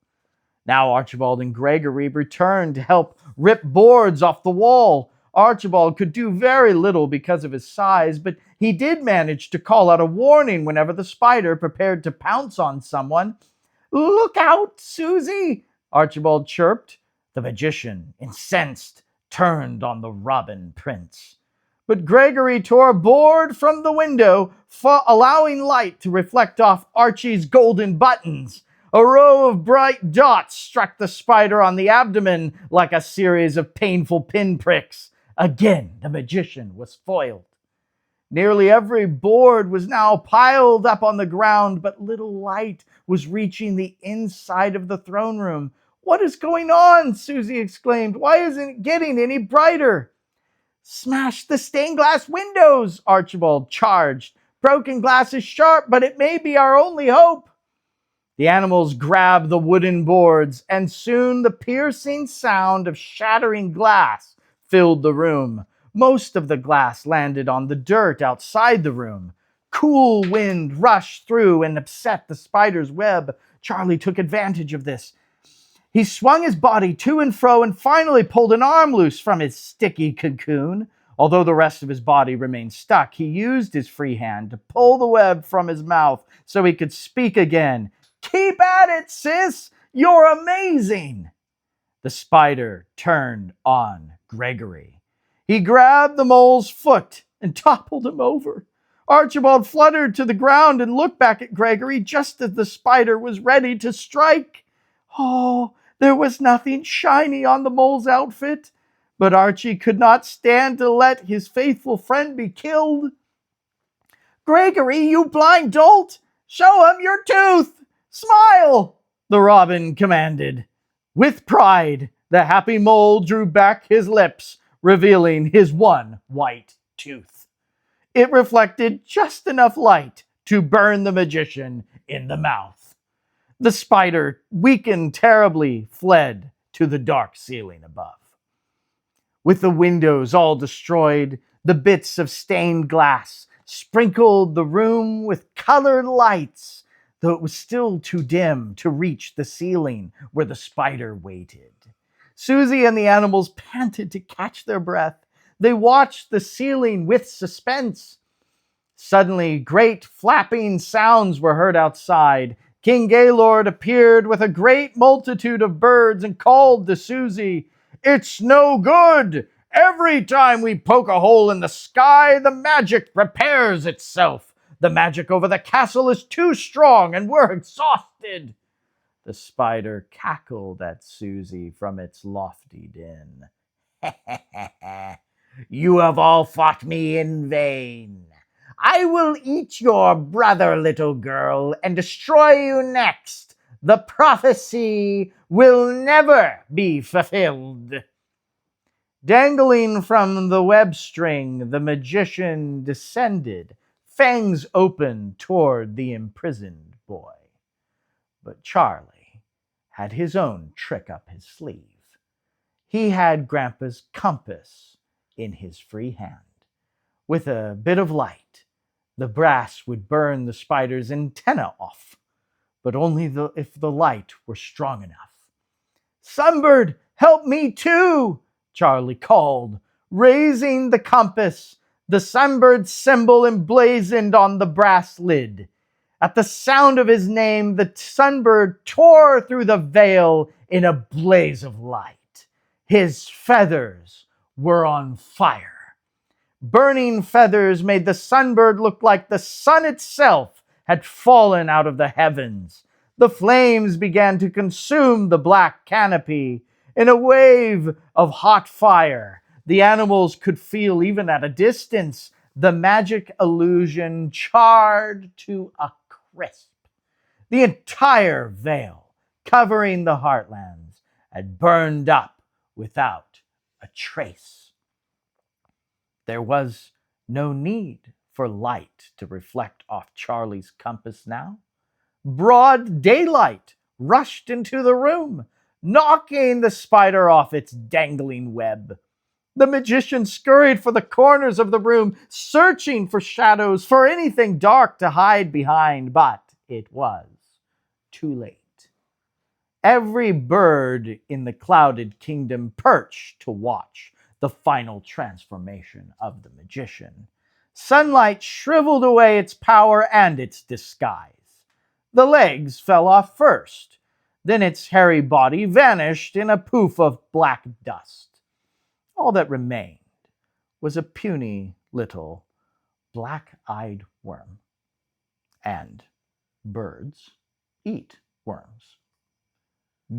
Now Archibald and Gregory returned to help rip boards off the wall. Archibald could do very little because of his size, but he did manage to call out a warning whenever the spider prepared to pounce on someone. "Look out, Suzy! Archibald chirped. The magician, incensed, turned on the Robin Prince. But Gregory tore a board from the window, allowing light to reflect off Archie's golden buttons. A row of bright dots struck the spider on the abdomen like a series of painful pinpricks. Again, the magician was foiled. Nearly every board was now piled up on the ground, but little light was reaching the inside of the throne room. "What is going on?" Suzy exclaimed. "Why isn't it getting any brighter?" "Smash the stained glass windows," Archibald charged. "Broken glass is sharp, but it may be our only hope." The animals grabbed the wooden boards, and soon the piercing sound of shattering glass filled the room. Most of the glass landed on the dirt outside the room. Cool wind rushed through and upset the spider's web. Charlie took advantage of this. He swung his body to and fro and finally pulled an arm loose from his sticky cocoon. Although the rest of his body remained stuck, he used his free hand to pull the web from his mouth so he could speak again. "Keep at it, sis! You're amazing!" The spider turned on Gregory. He grabbed the mole's foot and toppled him over. Archibald fluttered to the ground and looked back at Gregory just as the spider was ready to strike. Oh, there was nothing shiny on the mole's outfit, but Archie could not stand to let his faithful friend be killed. "Gregory, you blind dolt! Show him your tooth! Smile!" the robin commanded. With pride, the happy mole drew back his lips, revealing his one white tooth. It reflected just enough light to burn the magician in the mouth. The spider, weakened terribly, fled to the dark ceiling above. With the windows all destroyed, the bits of stained glass sprinkled the room with colored lights, though it was still too dim to reach the ceiling where the spider waited. Suzy and the animals panted to catch their breath. They watched the ceiling with suspense. Suddenly, great flapping sounds were heard outside. King Gaylord appeared with a great multitude of birds and called to Suzy, "It's no good! Every time we poke a hole in the sky, the magic repairs itself. The magic over the castle is too strong, and we're exhausted." The spider cackled at Suzy from its lofty den. "You have all fought me in vain. I will eat your brother, little girl, and destroy you next. The prophecy will never be fulfilled." Dangling from the web string, the magician descended, fangs open toward the imprisoned boy. But Charlie had his own trick up his sleeve. He had Grandpa's compass in his free hand. With a bit of light, the brass would burn the spider's antenna off, but only if the light were strong enough. "Sunbird, help me too!" Charlie called, raising the compass. The Sunbird symbol emblazoned on the brass lid. At the sound of his name, the Sunbird tore through the veil in a blaze of light. His feathers were on fire. Burning feathers made the Sunbird look like the sun itself had fallen out of the heavens. The flames began to consume the black canopy. In a wave of hot fire, the animals could feel, even at a distance, the magic illusion charred to a crisp. The entire veil, covering the heartlands, had burned up without a trace. There was no need for light to reflect off Charlie's compass now. Broad daylight rushed into the room, knocking the spider off its dangling web. The magician scurried for the corners of the room, searching for shadows, for anything dark to hide behind, but it was too late. Every bird in the clouded kingdom perched to watch the final transformation of the magician. Sunlight shriveled away its power and its disguise. The legs fell off first. Then its hairy body vanished in a poof of black dust. All that remained was a puny little black-eyed worm. And birds eat worms.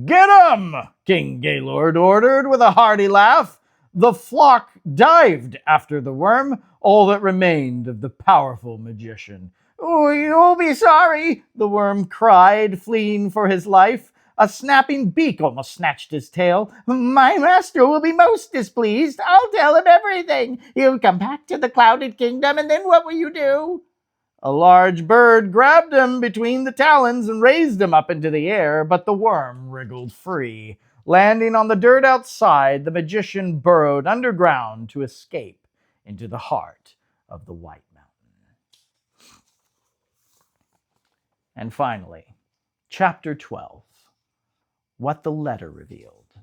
"Get 'em!" King Gaylord ordered with a hearty laugh. The flock dived after the worm, all that remained of the powerful magician. "Oh, you'll be sorry," the worm cried, fleeing for his life. A snapping beak almost snatched his tail. "My master will be most displeased. I'll tell him everything. He'll come back to the clouded kingdom, and then what will you do?" A large bird grabbed him between the talons and raised him up into the air, but the worm wriggled free. Landing on the dirt outside, the magician burrowed underground to escape into the heart of the White Mountain. And finally, Chapter 12, What the Letter Revealed.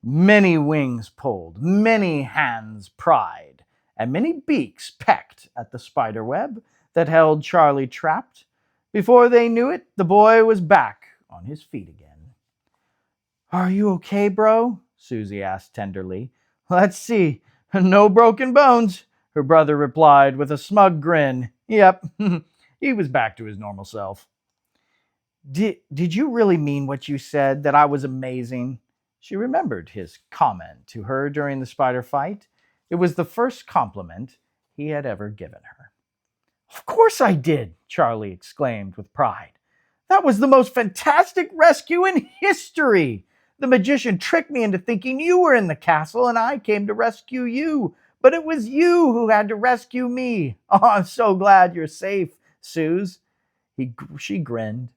Many wings pulled, many hands pried, and many beaks pecked at the spider web that held Charlie trapped. Before they knew it, the boy was back on his feet again. "Are you okay, bro?" Suzy asked tenderly. "Let's see. No broken bones," her brother replied with a smug grin. Yep, he was back to his normal self. Did you really mean what you said, that I was amazing?" She remembered his comment to her during the spider fight. It was the first compliment he had ever given her. "Of course I did," Charlie exclaimed with pride. "That was the most fantastic rescue in history. The magician tricked me into thinking you were in the castle, and I came to rescue you. But it was you who had to rescue me. Oh, I'm so glad you're safe, Suze." She grinned.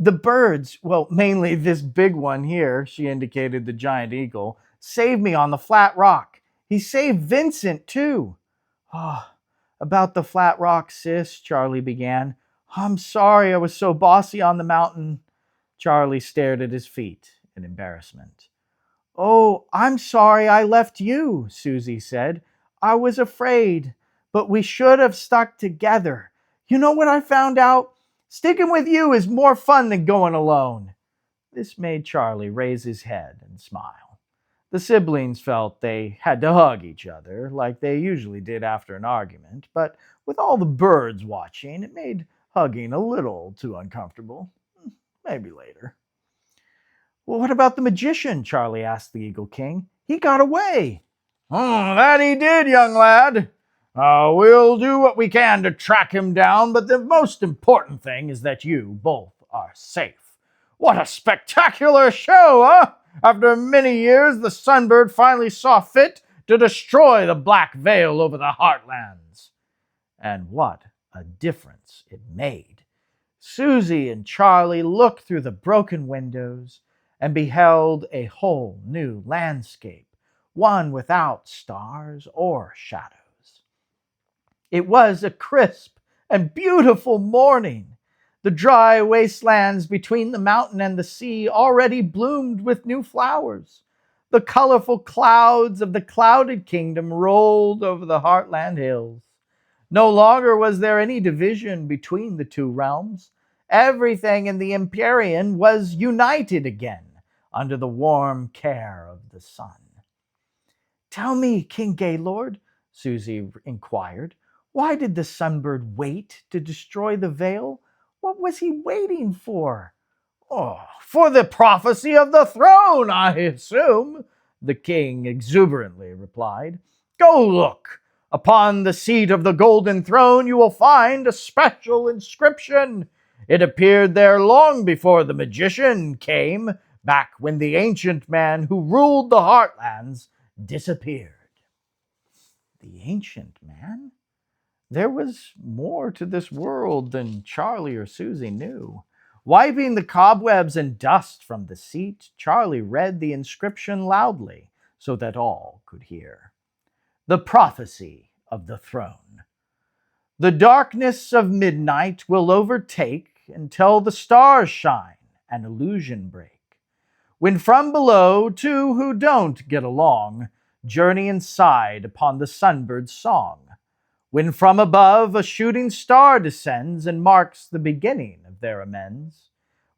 "The birds, well, mainly this big one here," she indicated the giant eagle, "saved me on the flat rock. He saved Vincent, too." "Oh, about the flat rock, sis," Charlie began. "I'm sorry I was so bossy on the mountain." Charlie stared at his feet in embarrassment. "Oh, I'm sorry I left you," Suzy said. "I was afraid, but we should have stuck together. You know what I found out? Sticking with you is more fun than going alone." This made Charlie raise his head and smile. The siblings felt they had to hug each other, like they usually did after an argument, but with all the birds watching, it made hugging a little too uncomfortable. Maybe later. "Well, what about the magician?" Charlie asked the Eagle King. "He got away." "That he did, young lad. We'll do what we can to track him down, but the most important thing is that you both are safe." "What a spectacular show, huh? After many years, the Sunbird finally saw fit to destroy the black veil over the Heartlands." And what a difference it made. Suzy and Charlie looked through the broken windows and beheld a whole new landscape, one without stars or shadows. It was a crisp and beautiful morning. The dry wastelands between the mountain and the sea already bloomed with new flowers. The colorful clouds of the clouded kingdom rolled over the Heartland hills. No longer was there any division between the two realms. Everything in the Empyrean was united again under the warm care of the sun. "Tell me, King Gaylord," Suzy inquired, "why did the Sunbird wait to destroy the veil? What was he waiting for?" "Oh, for the prophecy of the throne, I assume," the king exuberantly replied. "Go look. Upon the seat of the golden throne you will find a special inscription. It appeared there long before the magician came, back when the ancient man who ruled the Heartlands disappeared." The ancient man? There was more to this world than Charlie or Suzy knew. Wiping the cobwebs and dust from the seat, Charlie read the inscription loudly so that all could hear. The prophecy of the throne. "The darkness of midnight will overtake until the stars shine and illusion break. When from below two who don't get along journey inside upon the Sunbird's song. When from above a shooting star descends and marks the beginning of their amends.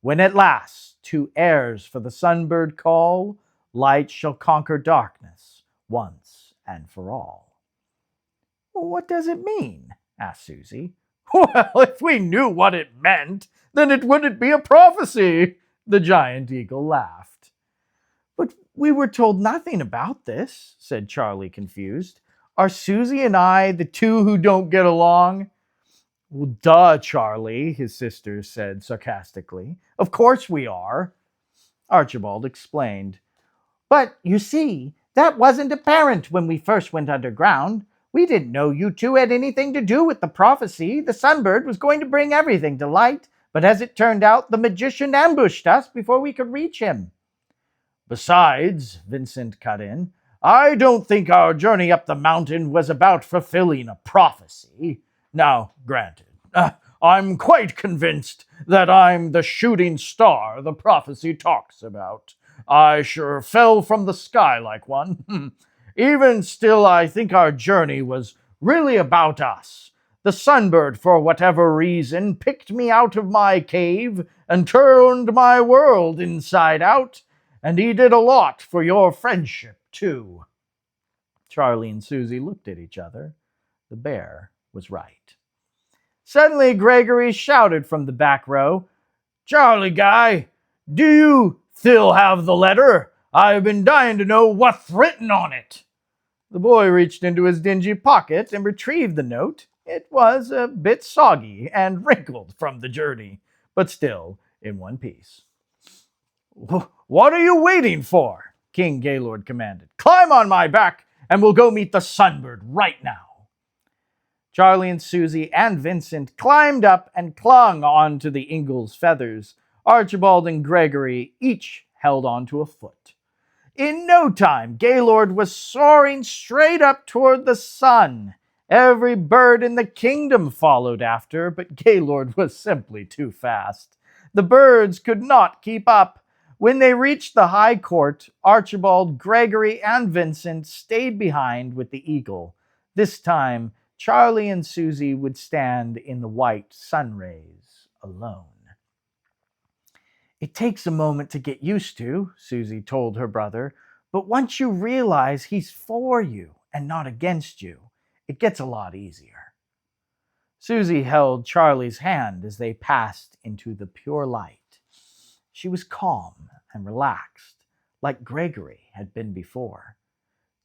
When at last two heirs for the Sunbird call, light shall conquer darkness once and for all." "What does it mean?" asked Suzy. "Well, if we knew what it meant, then it wouldn't be a prophecy," the giant eagle laughed. "But we were told nothing about this," said Charlie, confused. "Are Suzy and I the two who don't get along?" "Well, duh, Charlie," his sister said sarcastically. "Of course we are." Archibald explained. "But you see, that wasn't apparent when we first went underground. We didn't know you two had anything to do with the prophecy. The Sunbird was going to bring everything to light, but as it turned out, the magician ambushed us before we could reach him." "Besides," Vincent cut in, "I don't think our journey up the mountain was about fulfilling a prophecy. Now, granted, I'm quite convinced that I'm the shooting star the prophecy talks about. I sure fell from the sky like one. Even still, I think our journey was really about us. The Sunbird, for whatever reason, picked me out of my cave and turned my world inside out, and he did a lot for your friendship, too." Charlie and Suzy looked at each other. The bear was right. Suddenly, Gregory shouted from the back row, "Charlie guy, do you still have the letter? I've been dying to know what's written on it." The boy reached into his dingy pocket and retrieved the note. It was a bit soggy and wrinkled from the journey, but still in one piece. "What are you waiting for?" King Gaylord commanded. "Climb on my back and we'll go meet the Sunbird right now." Charlie and Suzy and Vincent climbed up and clung onto the eagle's feathers. Archibald and Gregory each held onto a foot. In no time, Gaylord was soaring straight up toward the sun. Every bird in the kingdom followed after, but Gaylord was simply too fast. The birds could not keep up. When they reached the high court, Archibald, Gregory, and Vincent stayed behind with the eagle. This time, Charlie and Suzy would stand in the white sun rays alone. "It takes a moment to get used to," Suzy told her brother, "but once you realize he's for you and not against you, it gets a lot easier." Suzy held Charlie's hand as they passed into the pure light. She was calm and relaxed, like Gregory had been before.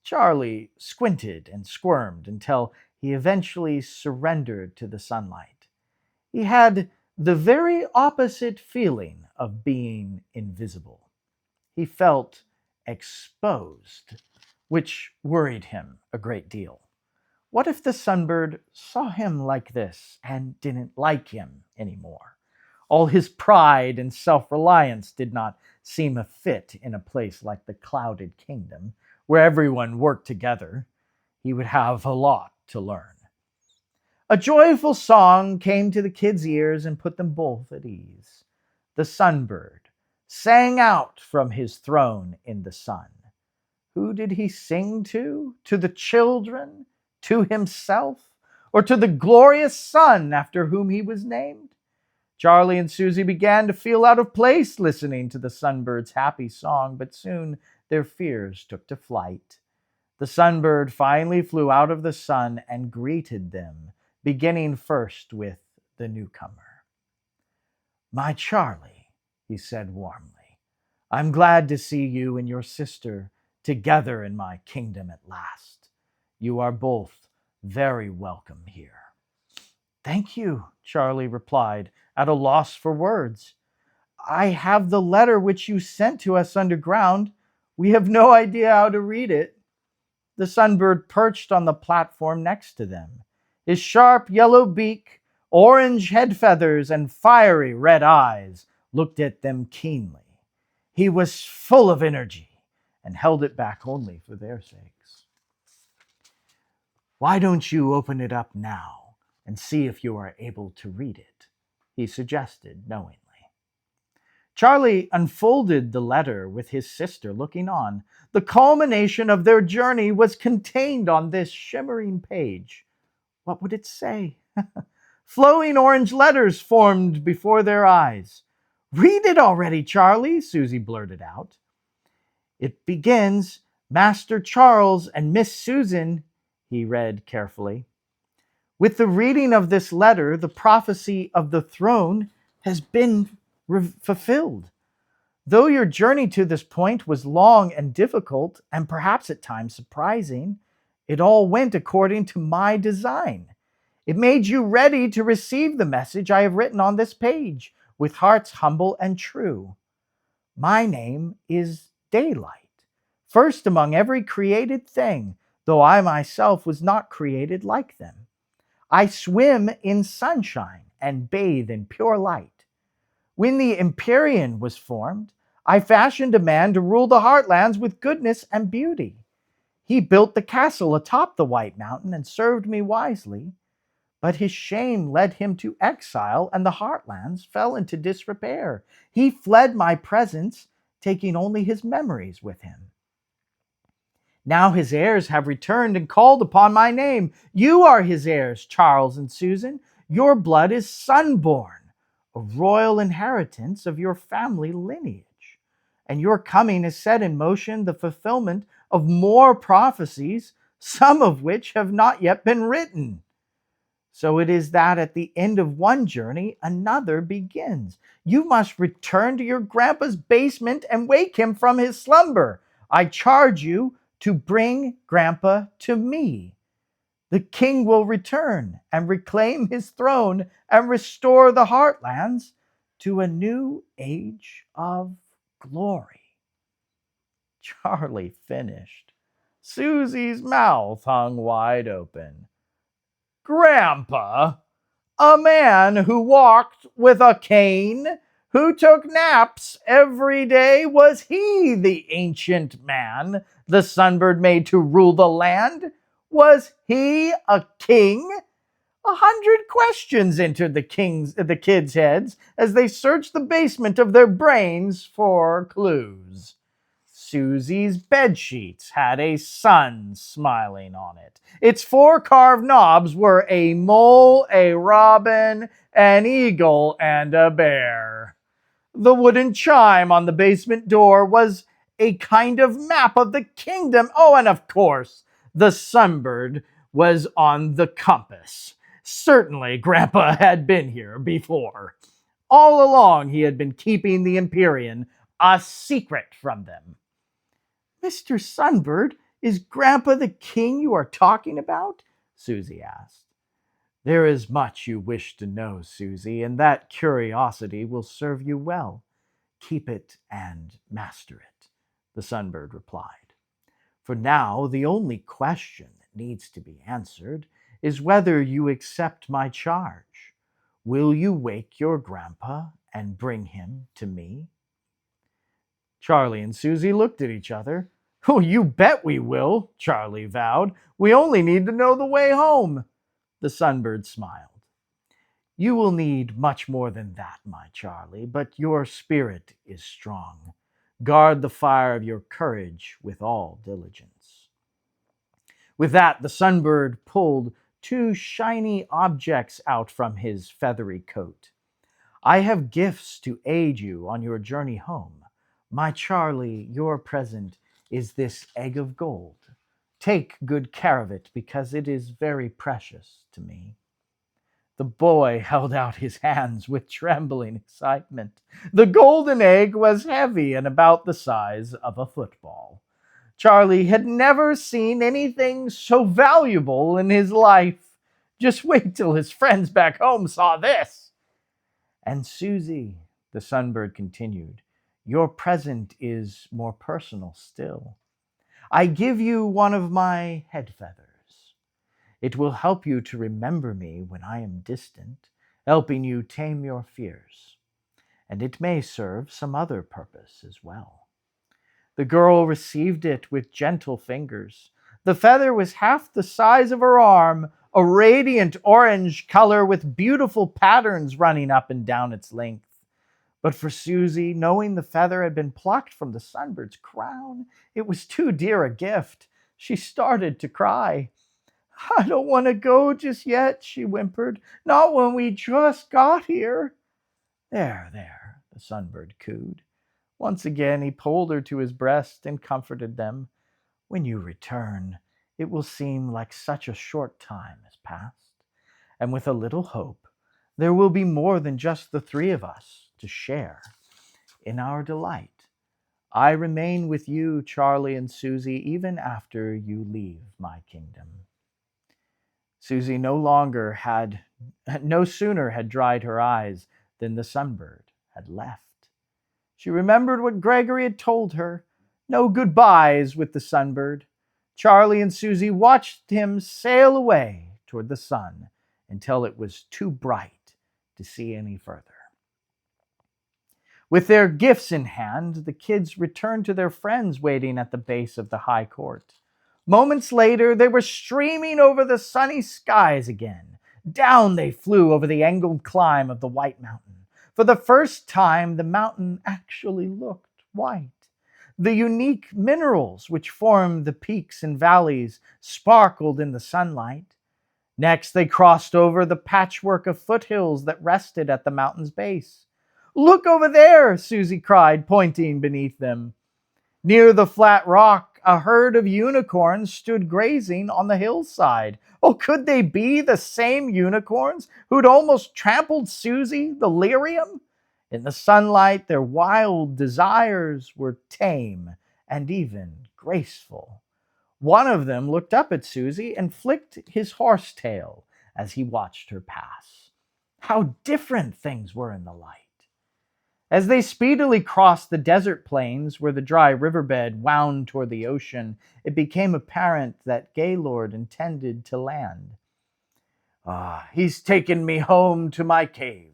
Charlie squinted and squirmed until he eventually surrendered to the sunlight. He had the very opposite feeling of being invisible. He felt exposed, which worried him a great deal. What if the Sunbird saw him like this and didn't like him anymore? All his pride and self-reliance did not seem a fit in a place like the Clouded Kingdom, where everyone worked together. He would have a lot to learn. A joyful song came to the kids' ears and put them both at ease. The Sunbird sang out from his throne in the sun. Who did he sing to? To the children? To himself? Or to the glorious sun after whom he was named? Charlie and Suzy began to feel out of place listening to the Sunbird's happy song, but soon their fears took to flight. The Sunbird finally flew out of the sun and greeted them, beginning first with the newcomer. "My Charlie," he said warmly, "I'm glad to see you and your sister together in my kingdom at last. You are both very welcome here." "Thank you," Charlie replied, at a loss for words. "I have the letter which you sent to us underground. We have no idea how to read it." The Sunbird perched on the platform next to them. His sharp yellow beak, orange head feathers, and fiery red eyes looked at them keenly. He was full of energy and held it back only for their sakes. "Why don't you open it up now and see if you are able to read it?" he suggested knowingly. Charlie unfolded the letter with his sister looking on. The culmination of their journey was contained on this shimmering page. What would it say? Flowing orange letters formed before their eyes. Read it already, Charlie, Suzy blurted out. It begins, Master Charles and Miss Susan, he read carefully. With the reading of this letter, the prophecy of the throne has been fulfilled. Though your journey to this point was long and difficult, and perhaps at times surprising, it all went according to my design. It made you ready to receive the message I have written on this page, with hearts humble and true. My name is Daylight, first among every created thing, though I myself was not created like them. I swim in sunshine and bathe in pure light. When the Empyrean was formed, I fashioned a man to rule the heartlands with goodness and beauty. He built the castle atop the White Mountain and served me wisely, but his shame led him to exile, and the heartlands fell into disrepair. He fled my presence, taking only his memories with him. Now his heirs have returned and called upon my name. You are his heirs, Charles and Susan. Your blood is Sunborn, a royal inheritance of your family lineage. And your coming has set in motion the fulfillment of more prophecies, some of which have not yet been written. So it is that at the end of one journey, another begins. You must return to your grandpa's basement and wake him from his slumber. I charge you to bring grandpa to me. The king will return and reclaim his throne and restore the heartlands to a new age of glory. Charlie finished. Suzy's mouth hung wide open. Grandpa, a man who walked with a cane, who took naps every day, was he the ancient man the Sunbird made to rule the land? Was he a king? 100 questions entered the kids' heads as they searched the basement of their brains for clues. Suzy's bedsheets had a sun smiling on it. Its 4 carved knobs were a mole, a robin, an eagle, and a bear. The wooden chime on the basement door was a kind of map of the kingdom. Oh, and of course, the Sunbird was on the compass. Certainly, Grandpa had been here before. All along, he had been keeping the Empyrean a secret from them. Mr. Sunbird, is Grandpa the king you are talking about? Suzy asked. There is much you wish to know, Suzy, and that curiosity will serve you well. Keep it and master it, the Sunbird replied. For now, the only question that needs to be answered is whether you accept my charge. Will you wake your grandpa and bring him to me? Charlie and Suzy looked at each other. Oh, you bet we will, Charlie vowed. We only need to know the way home. The Sunbird smiled. You will need much more than that, my Charlie, but your spirit is strong. Guard the fire of your courage with all diligence. With that, the Sunbird pulled 2 shiny objects out from his feathery coat. I have gifts to aid you on your journey home. My Charlie, your present is this egg of gold. Take good care of it, because it is very precious to me. The boy held out his hands with trembling excitement. The golden egg was heavy and about the size of a football. Charlie had never seen anything so valuable in his life. Just wait till his friends back home saw this. And Suzy, the Sunbird continued, your present is more personal still. I give you one of my head feathers. It will help you to remember me when I am distant, helping you tame your fears. And it may serve some other purpose as well. The girl received it with gentle fingers. The feather was half the size of her arm, a radiant orange color with beautiful patterns running up and down its length. But for Suzy, knowing the feather had been plucked from the Sunbird's crown, it was too dear a gift. She started to cry. I don't want to go just yet, she whimpered. Not when we just got here. There, the Sunbird cooed. Once again he pulled her to his breast and comforted them. When you return, it will seem like such a short time has passed, and with a little hope, there will be more than just the three of us to share in our delight. I remain with you, Charlie and Suzy, even after you leave my kingdom. Suzy no sooner had dried her eyes than the Sunbird had left. She remembered what Gregory had told her. No goodbyes with the Sunbird. Charlie and Suzy watched him sail away toward the sun until it was too bright to see any further. With their gifts in hand, the kids returned to their friends waiting at the base of the high court. Moments later, they were streaming over the sunny skies again. Down they flew over the angled climb of the White Mountain. For the first time, the mountain actually looked white. The unique minerals which formed the peaks and valleys sparkled in the sunlight. Next, they crossed over the patchwork of foothills that rested at the mountain's base. Look over there, Suzy cried, pointing beneath them. Near the flat rock, a herd of unicorns stood grazing on the hillside. Oh, could they be the same unicorns who'd almost trampled Suzy, the lyrium? In the sunlight, their wild desires were tame and even graceful. One of them looked up at Suzy and flicked his horsetail as he watched her pass. How different things were in the light. As they speedily crossed the desert plains where the dry riverbed wound toward the ocean, it became apparent that Gaylord intended to land. He's taken me home to my cave,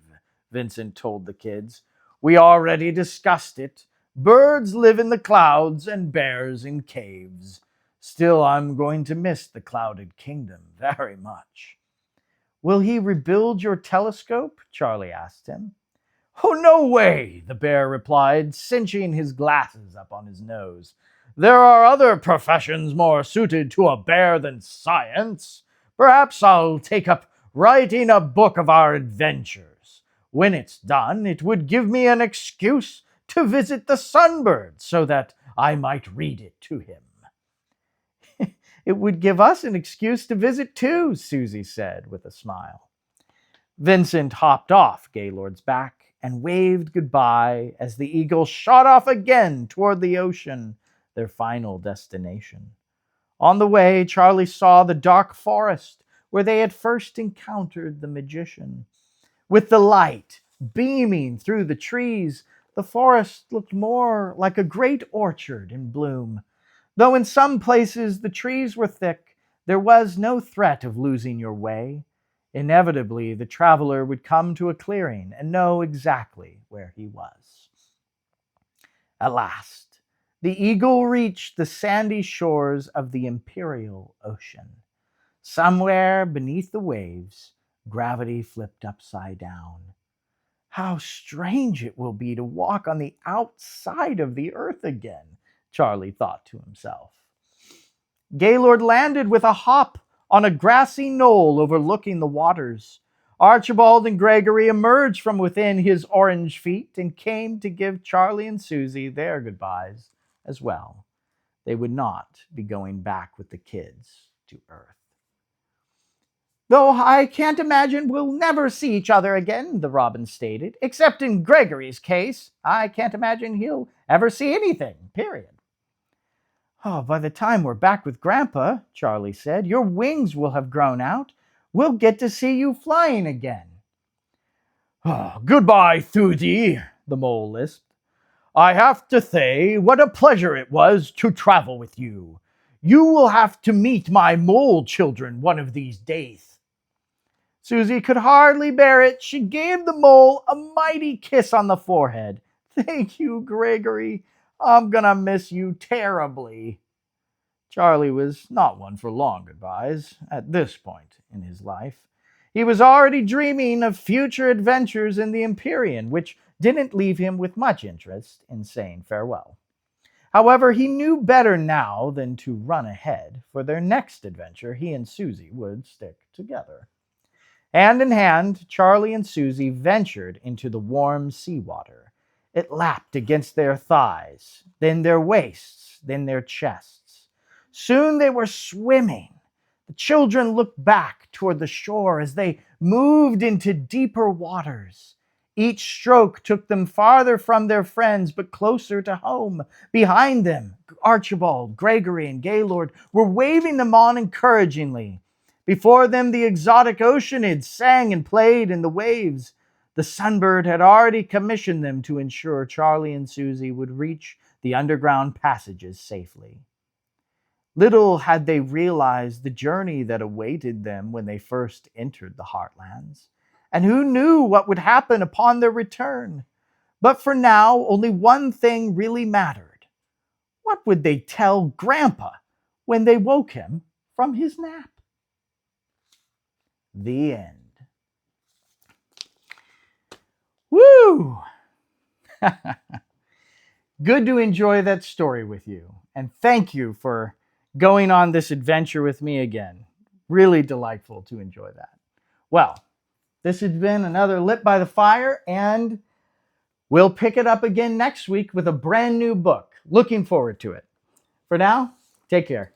Vincent told the kids. We already discussed it. Birds live in the clouds and bears in caves. Still, I'm going to miss the clouded kingdom very much. Will he rebuild your telescope? Charlie asked him. Oh, no way, the bear replied, cinching his glasses up on his nose. There are other professions more suited to a bear than science. Perhaps I'll take up writing a book of our adventures. When it's done, it would give me an excuse to visit the Sunbird so that I might read it to him. It would give us an excuse to visit too, Suzy said with a smile. Vincent hopped off Gaylord's back and waved goodbye as the eagle shot off again toward the ocean, their final destination. On the way, Charlie saw the dark forest where they had first encountered the magician. With the light beaming through the trees, the forest looked more like a great orchard in bloom. Though in some places the trees were thick, there was no threat of losing your way. Inevitably, the traveler would come to a clearing and know exactly where he was. At last, the eagle reached the sandy shores of the imperial ocean. Somewhere beneath the waves, gravity flipped upside down. How strange it will be to walk on the outside of the earth again, Charlie thought to himself. Gaylord landed with a hop on a grassy knoll overlooking the waters. Archibald and Gregory emerged from within his orange feet and came to give Charlie and Suzy their goodbyes as well. They would not be going back with the kids to Earth. Though I can't imagine we'll never see each other again, the robin stated, except in Gregory's case. I can't imagine he'll ever see anything, period. By the time we're back with Grandpa, Charlie said, your wings will have grown out. We'll get to see you flying again. Goodbye, Suzy, the mole lisped. I have to say what a pleasure it was to travel with you. You will have to meet my mole children one of these days. Suzy could hardly bear it. She gave the mole a mighty kiss on the forehead. Thank you, Gregory. I'm gonna miss you terribly. Charlie was not one for long goodbyes at this point in his life. He was already dreaming of future adventures in the Empyrean, which didn't leave him with much interest in saying farewell. However, he knew better now than to run ahead. For their next adventure, he and Suzy would stick together. Hand in hand, Charlie and Suzy ventured into the warm seawater. It lapped against their thighs, then their waists, then their chests. Soon they were swimming. The children looked back toward the shore as they moved into deeper waters. Each stroke took them farther from their friends, but closer to home. Behind them, Archibald, Gregory, and Gaylord were waving them on encouragingly. Before them, the exotic oceanids sang and played in the waves. The Sunbird had already commissioned them to ensure Charlie and Suzy would reach the underground passages safely. Little had they realized the journey that awaited them when they first entered the Heartlands, and who knew what would happen upon their return. But for now, only one thing really mattered. What would they tell Grandpa when they woke him from his nap? The end. Woo! Good to enjoy that story with you. And thank you for going on this adventure with me again. Really delightful to enjoy that. Well, this has been another Lit by the Fire, and we'll pick it up again next week with a brand new book. Looking forward to it. For now, take care.